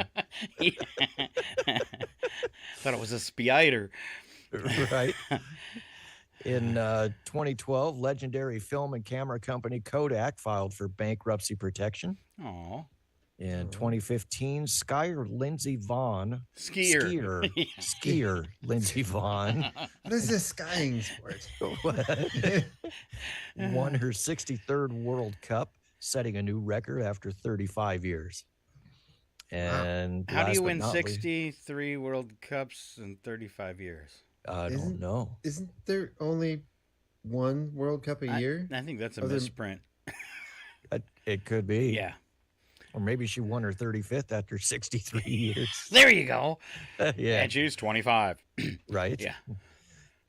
Thought it was a spider. Right. In 2012, legendary film and camera company Kodak filed for bankruptcy protection. Aww. In 2015, skier Lindsey Vonn. Skier. Skier Lindsey Vonn. What is this skiing sport? Won her 63rd World Cup, setting a new record after 35 years. And how do you win 63 World Cups in 35 years? I don't know. Isn't there only one World Cup a year? I think that's a Other- misprint. It could be. Yeah. Or maybe she won her 35th after 63 years. There you go. Yeah. And she's 25. Right. Yeah.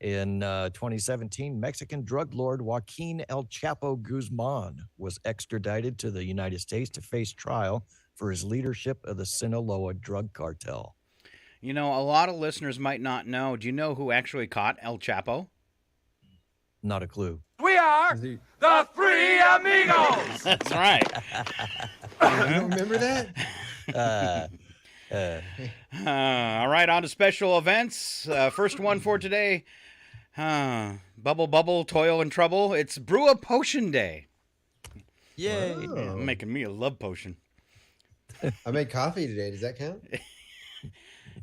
In 2017, Mexican drug lord Joaquin El Chapo Guzman was extradited to the United States to face trial for his leadership of the Sinaloa drug cartel. You know, a lot of listeners might not know. Do you know who actually caught El Chapo? Not a clue. We are the Three Amigos. That's right. You don't remember that? All right, on to special events. First one for today. Bubble, toil and trouble. It's Brew a Potion Day. Yay. Oh. Making me a love potion. I made coffee today. Does that count?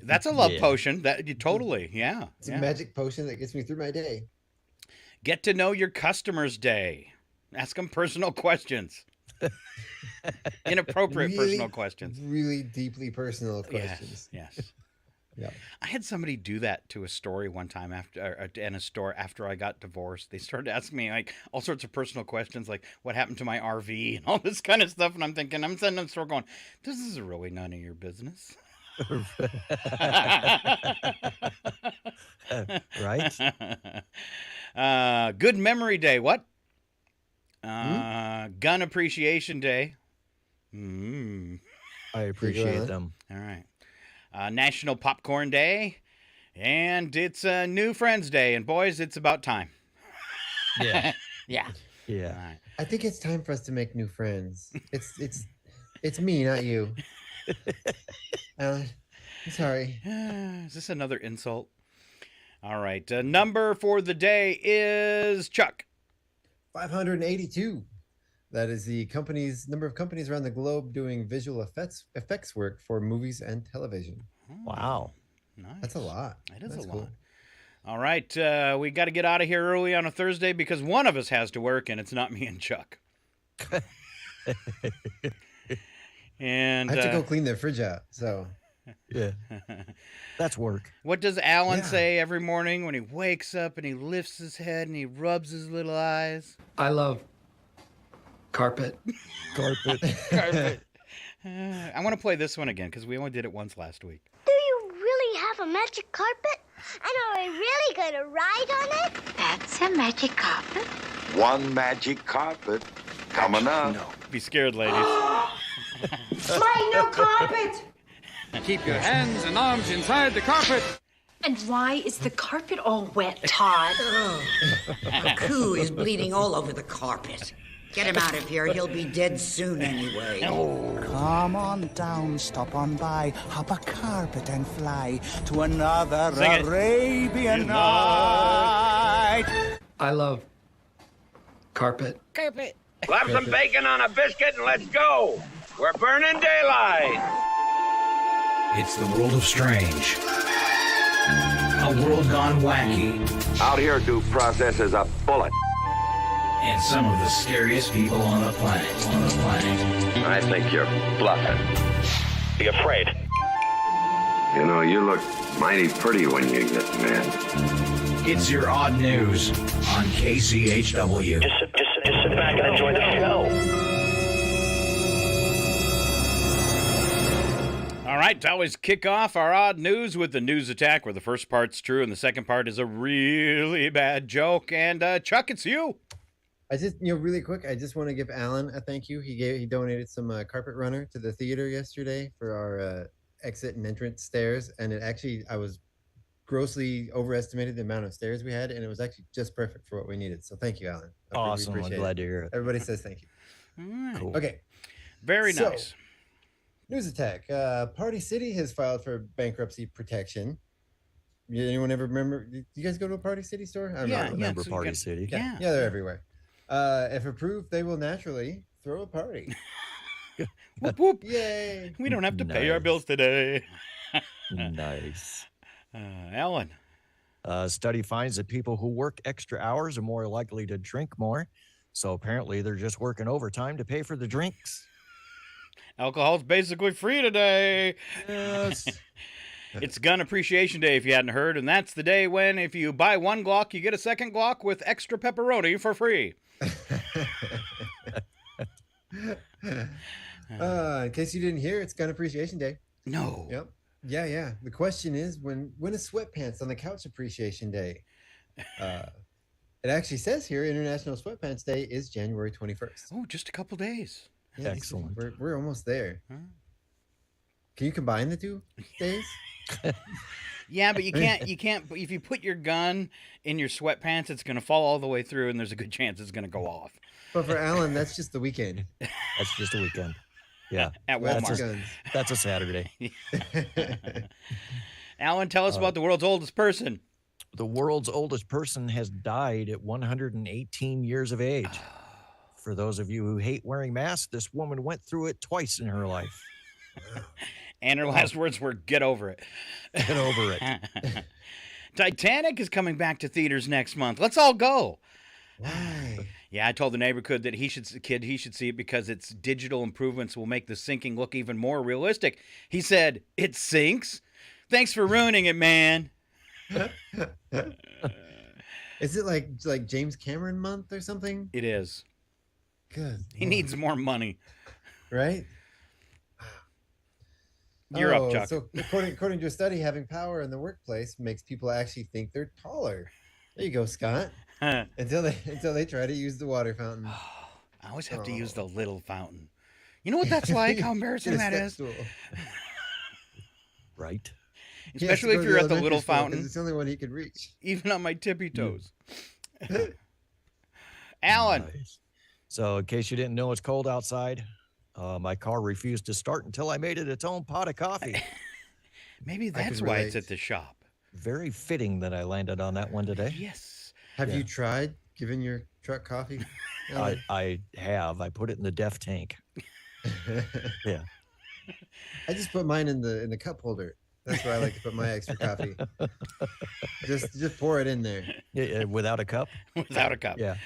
That's a love Yeah. potion. Totally, yeah. It's a yeah. magic potion that gets me through my day. Get to know your customers day. Ask them personal questions. Inappropriate personal questions. Really deeply personal questions. Yes. Yeah. I had somebody do that to a story one time in a store after I got divorced. They started asking me like all sorts of personal questions, like what happened to my RV and all this kind of stuff. And I'm thinking, I'm sitting in the store going, this is really none of your business. Right? Good Memory Day. What? Gun Appreciation Day. I appreciate them. All right. National Popcorn Day. And it's New Friends Day. And boys, it's about time. Yeah. Yeah. Yeah. All right. I think it's time for us to make new friends. It's me, not you. Alan, I'm sorry. Is this another insult? All right. Number for the day is Chuck. 582. That is the number of companies around the globe doing visual effects work for movies and television. Wow. Nice. That's a lot. It is That's a cool. lot. All right. We got to get out of here early on a Thursday because one of us has to work, and it's not me and Chuck. And I have to go clean the fridge out. So Yeah. That's work. What does Alan say every morning when he wakes up and he lifts his head and he rubs his little eyes? I love carpet. Carpet. Carpet. I want to play this one again because we only did it once last week. Do you really have a magic carpet? And are we really going to ride on it? That's a magic carpet. One magic carpet coming up. No. Be scared, ladies. My new carpet! Keep your hands and arms inside the carpet. And why is the carpet all wet, Todd? A coup is bleeding all over the carpet. Get him out of here. He'll be dead soon anyway. Come on down, stop on by, hop a carpet and fly to another Sing it. Arabian night. I love carpet. Carpet. Slap some bacon on a biscuit and let's go. We're burning daylight. It's the world of strange. A world gone wacky. Out here, due process is a bullet. And some of the scariest people on the planet. I think you're bluffing. Be afraid. You know, you look mighty pretty when you get mad. It's your odd news on KCHW. Just sit back and enjoy the show. All right, to always kick off our odd news with the news attack, where the first part's true and the second part is a really bad joke. And Chuck, it's you. I just, really quick, I just want to give Alan a thank you. He donated some carpet runner to the theater yesterday for our exit and entrance stairs, and I was grossly overestimated the amount of stairs we had, and it was actually just perfect for what we needed. So thank you, Alan. Awesome. I'm glad to hear it. Everybody says thank you. All right. Cool. Okay. Very So, nice. News attack. Party City has filed for bankruptcy protection. Anyone ever remember? Did you guys go to a Party City store? I I remember Party City. Yeah, they're everywhere. If approved, they will naturally throw a party. Whoop, whoop. Yay! We don't have to pay our bills today. Nice. Alan. A study finds that people who work extra hours are more likely to drink more. So apparently they're just working overtime to pay for the drinks. Alcohol's basically free today. Yes. It's Gun Appreciation Day if you hadn't heard, and that's the day when if you buy one Glock, you get a second Glock with extra pepperoni for free. In case you didn't hear, it's Gun Appreciation Day. No. Yep. Yeah. The question is, when is Sweatpants on the Couch Appreciation Day? It actually says here International Sweatpants Day is January 21st. Oh, just a couple days. Yeah, Excellent. We're almost there. Huh? Can you combine the 2 days? Yeah, but you can't. If you put your gun in your sweatpants, it's going to fall all the way through, and there's a good chance it's going to go off. But for Alan, that's just the weekend. That's just a weekend. Yeah. At Walmart. That's a Saturday. Alan, tell us about the world's oldest person. The world's oldest person has died at 118 years of age. For those of you who hate wearing masks, this woman went through it twice in her life. And her last words were, get over it. Get over it. Titanic is coming back to theaters next month. Let's all go. Why? Yeah, I told the neighborhood that he should see it because its digital improvements will make the sinking look even more realistic. He said, it sinks? Thanks for ruining it, man. Is it like James Cameron month or something? It is. Good. He needs more money. Right? You're up, Chuck. So according to a study, having power in the workplace makes people actually think they're taller. There you go, Scott. Until they try to use the water fountain. I always have to use the little fountain. You know what that's like? How embarrassing that is. Right. Especially if you're at the little fountain. It's the only one he could reach. Even on my tippy toes. Alan. Nice. So in case you didn't know, it's cold outside. My car refused to start until I made it its own pot of coffee. Maybe that's why it's at the shop. Very fitting that I landed on that one today. Yes. Have you tried giving your truck coffee? I have. I put it in the def tank. Yeah. I just put mine in the cup holder. That's where I like to put my extra coffee. Just pour it in there. Yeah, without a cup? Without a cup. Yeah.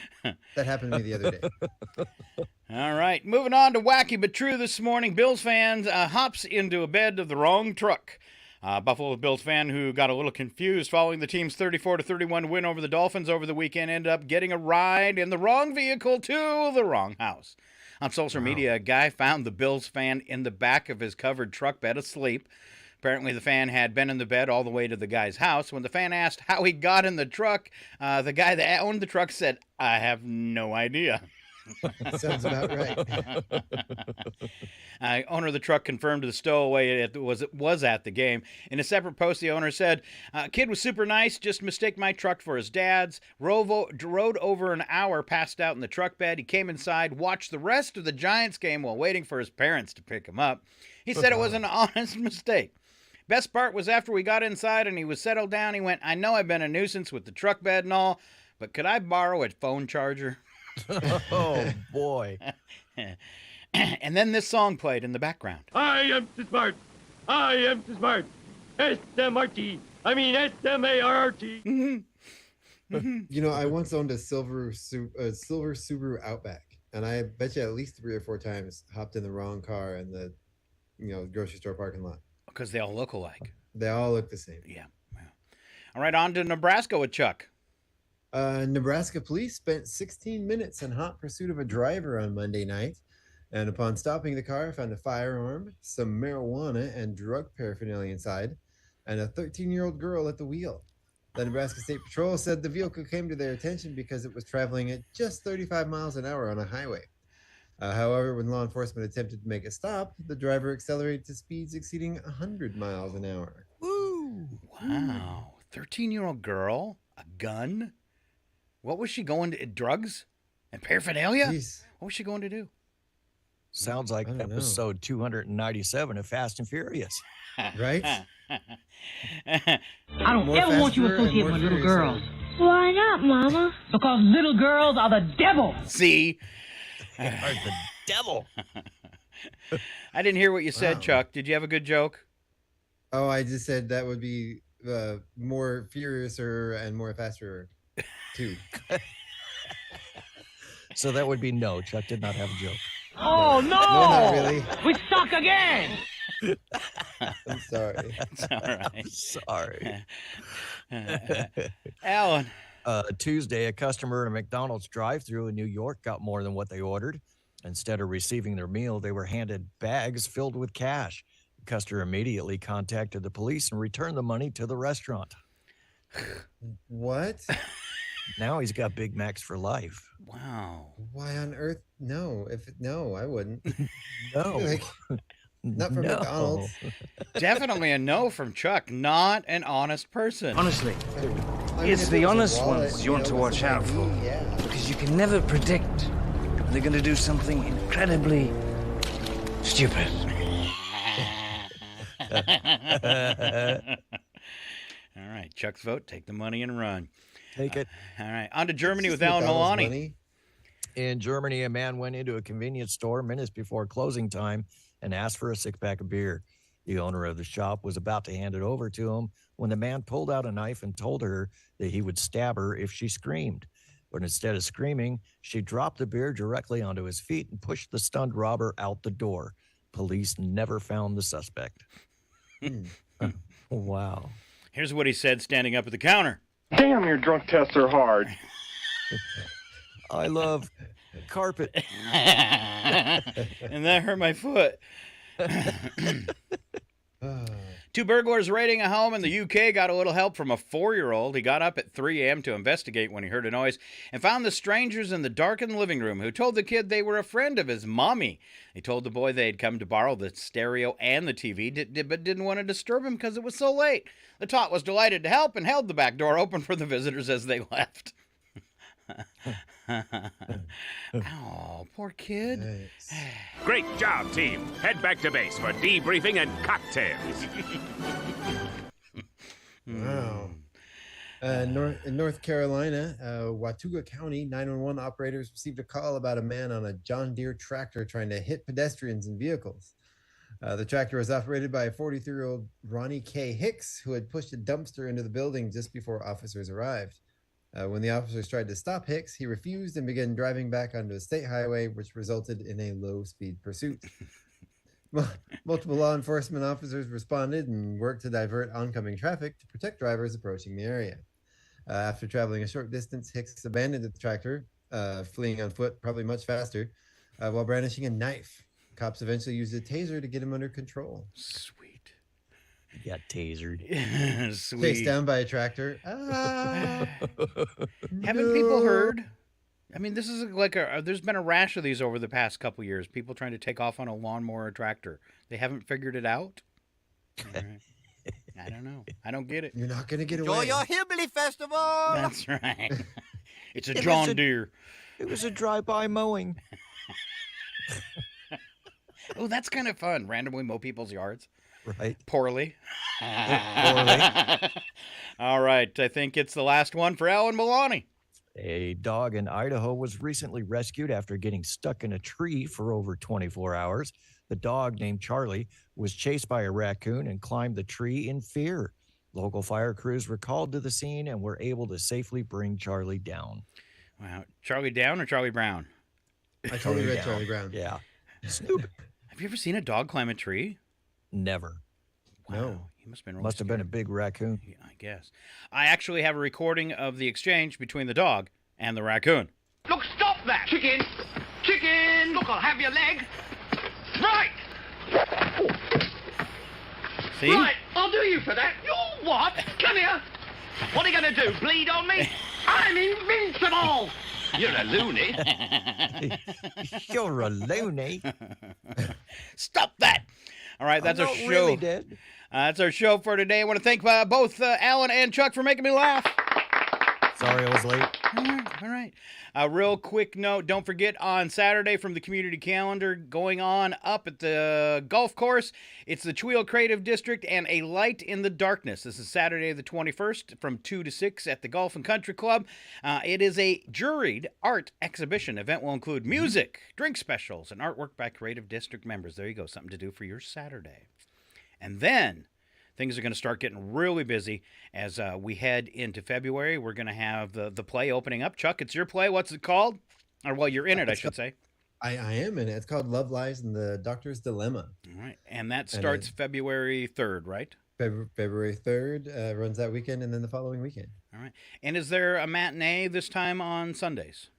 That happened to me the other day. All right. Moving on to Wacky But True this morning. Bills fans hops into a bed of the wrong truck. Buffalo Bills fan who got a little confused following the team's 34-31 win over the Dolphins over the weekend ended up getting a ride in the wrong vehicle to the wrong house. On social media, a guy found the Bills fan in the back of his covered truck bed asleep. Apparently, the fan had been in the bed all the way to the guy's house. When the fan asked how he got in the truck, the guy that owned the truck said, I have no idea. Sounds about right. Owner of the truck confirmed to the stowaway it was at the game. In a separate post, the owner said, kid was super nice, just mistake my truck for his dad's. Rode over an hour, passed out in the truck bed. He came inside, watched the rest of the Giants game while waiting for his parents to pick him up. He said it was an honest mistake. Best part was after we got inside and he was settled down, he went, I know I've been a nuisance with the truck bed and all, but could I borrow a phone charger? Oh, boy. And then this song played in the background. I am too smart. I am too smart. S-M-R-T. I mean S-M-A-R-T. You know, I once owned a silver Subaru Outback, and I bet you at least 3 or 4 times hopped in the wrong car in the grocery store parking lot. Because they all look alike. They all look the same. Yeah. All right, on to Nebraska with Chuck. Nebraska police spent 16 minutes in hot pursuit of a driver on Monday night, and upon stopping the car, found a firearm, some marijuana, and drug paraphernalia inside, and a 13-year-old girl at the wheel. The Nebraska State Patrol said the vehicle came to their attention because it was traveling at just 35 miles an hour on a highway. However, when law enforcement attempted to make a stop, the driver accelerated to speeds exceeding 100 miles an hour. Woo! Wow. 13-year-old girl? A gun? What was she going to? Drugs? And paraphernalia? Jeez. What was she going to do? Sounds like episode 297 of Fast and Furious. Right? I don't ever want you associated with little girls. Why not, Mama? Because little girls are the devil. See? They are the devil. I didn't hear what you said, Chuck. Did you have a good joke? Oh, I just said that would be more furiouser and more faster, too. So that would be no. Chuck did not have a joke. Oh, no! No, not really. We suck again! I'm sorry. It's all right. I'm sorry. Alan. Tuesday, a customer at a McDonald's drive-thru in New York got more than what they ordered. Instead of receiving their meal, they were handed bags filled with cash. The customer immediately contacted the police and returned the money to the restaurant. What? Now he's got Big Macs for life. Wow. Why on earth? No. No, I wouldn't. No. Like, not from No. McDonald's. Definitely a no from Chuck. Not an honest person. Honestly, I mean, it's if the it was a honest wallet, ones you want to it was watch an out for. ID, yeah. Because you can never predict when they're going to do something incredibly stupid. All right, Chuck's vote. Take the money and run. Take it. All right, on to Germany with Just Alan McDonald's Milani. money. In Germany, a man went into a convenience store minutes before closing time and asked for a six-pack of beer. The owner of the shop was about to hand it over to him when the man pulled out a knife and told her that he would stab her if she screamed. But instead of screaming, she dropped the beer directly onto his feet and pushed the stunned robber out the door. Police never found the suspect. Wow. Here's what he said standing up at the counter. Damn, your drunk tests are hard. I love carpet. And that hurt my foot. Two burglars raiding a home in the UK got a little help from a 4-year-old. He got up at 3 a.m. to investigate when he heard a noise and found the strangers in the darkened living room who told the kid they were a friend of his mommy. They told the boy they had come to borrow the stereo and the TV, but didn't want to disturb him because it was so late. The tot was delighted to help and held the back door open for the visitors as they left. Oh, poor kid. Nice. Great job, team. Head back to base for debriefing and cocktails. Wow. In North Carolina, Watauga County 911 operators received a call about a man on a John Deere tractor trying to hit pedestrians and vehicles. The tractor was operated by a 43-year-old Ronnie K. Hicks, who had pushed a dumpster into the building just before officers arrived. When the officers tried to stop Hicks, he refused and began driving back onto a state highway, which resulted in a low-speed pursuit. Multiple law enforcement officers responded and worked to divert oncoming traffic to protect drivers approaching the area. After traveling a short distance, Hicks abandoned the tractor, fleeing on foot, probably much faster, while brandishing a knife. Cops eventually used a taser to get him under control. Sweet. He got tasered. Sweet. Chased down by a tractor. Ah, Haven't people heard? I mean, this is like there's been a rash of these over the past couple years. People trying to take off on a lawnmower or tractor. They haven't figured it out. Right. I don't know. I don't get it. You're not going to get Enjoy away. your hillbilly festival. That's right. It's a John Deere. It was a drive-by mowing. Oh, that's kind of fun. Randomly mow people's yards. Right. Poorly. Poorly. All right. I think it's the last one for Alan Milani. A dog in Idaho was recently rescued after getting stuck in a tree for over 24 hours. The dog, named Charlie, was chased by a raccoon and climbed the tree in fear. Local fire crews were called to the scene and were able to safely bring Charlie down. Wow. Charlie Down or Charlie Brown? I totally read Charlie Brown. Yeah. Snoop. Have you ever seen a dog climb a tree? Never. Wow. No. He must have been really Must have been a scared. big raccoon. Yeah, I guess. I actually have a recording of the exchange between the dog and the raccoon. Look, stop that! Chicken! Chicken! Look, I'll have your leg. Right! See? Right, I'll do you for that. You what? Come here. What are you going to do, bleed on me? I'm invincible! You're a loony. You're a loony. Stop that! All right, that's I'm our not show. really dead. That's our show for today. I want to thank both Alan and Chuck for making me laugh. Sorry I was late. All right. Real quick note, don't forget on Saturday from the community calendar going on up at the golf course, it's the Cheweel Creative District and A Light in the Darkness. This is Saturday the 21st from 2 to 6 at the Golf and Country Club. It is a juried art exhibition. Event will include music, drink specials, and artwork by Creative District members. There you go, something to do for your Saturday. And then things are going to start getting really busy as we head into February. We're going to have the play opening up. Chuck, it's your play. What's it called? Or, well, you're in it, I should say. I am in it. It's called Love Lies and the Doctor's Dilemma. All right. And that starts February 3rd, right? February 3rd, runs that weekend, and then the following weekend. All right. And is there a matinee this time on Sundays?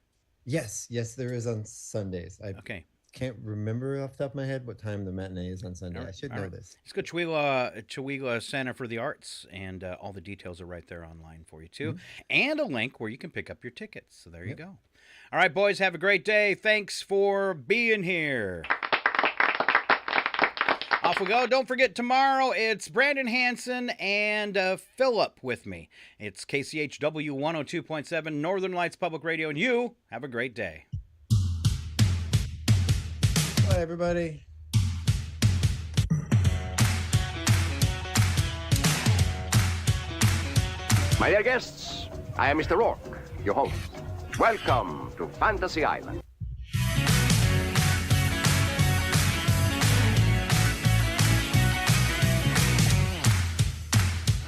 Yes, there is on Sundays. I can't remember off the top of my head what time the matinee is on Sunday. I should know this. It's good. Chihuahua Center for the Arts, and all the details are right there online for you, too. And a link where you can pick up your tickets. So there you go. All right, boys, have a great day. Thanks for being here. Off we go. Don't forget, tomorrow it's Brandon Hanson and Philip with me. It's KCHW 102.7 Northern Lights Public Radio, and you have a great day. Bye, everybody. My dear guests, I am Mr. Rourke, your host. Welcome to Fantasy Island.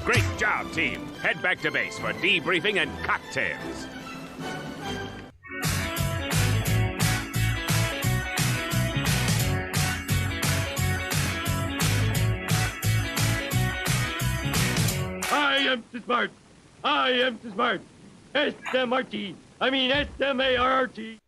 Great job, team. Head back to base for debriefing and cocktails. I am too smart. I am too smart. S-M-R-T. I mean S-M-A-R-T.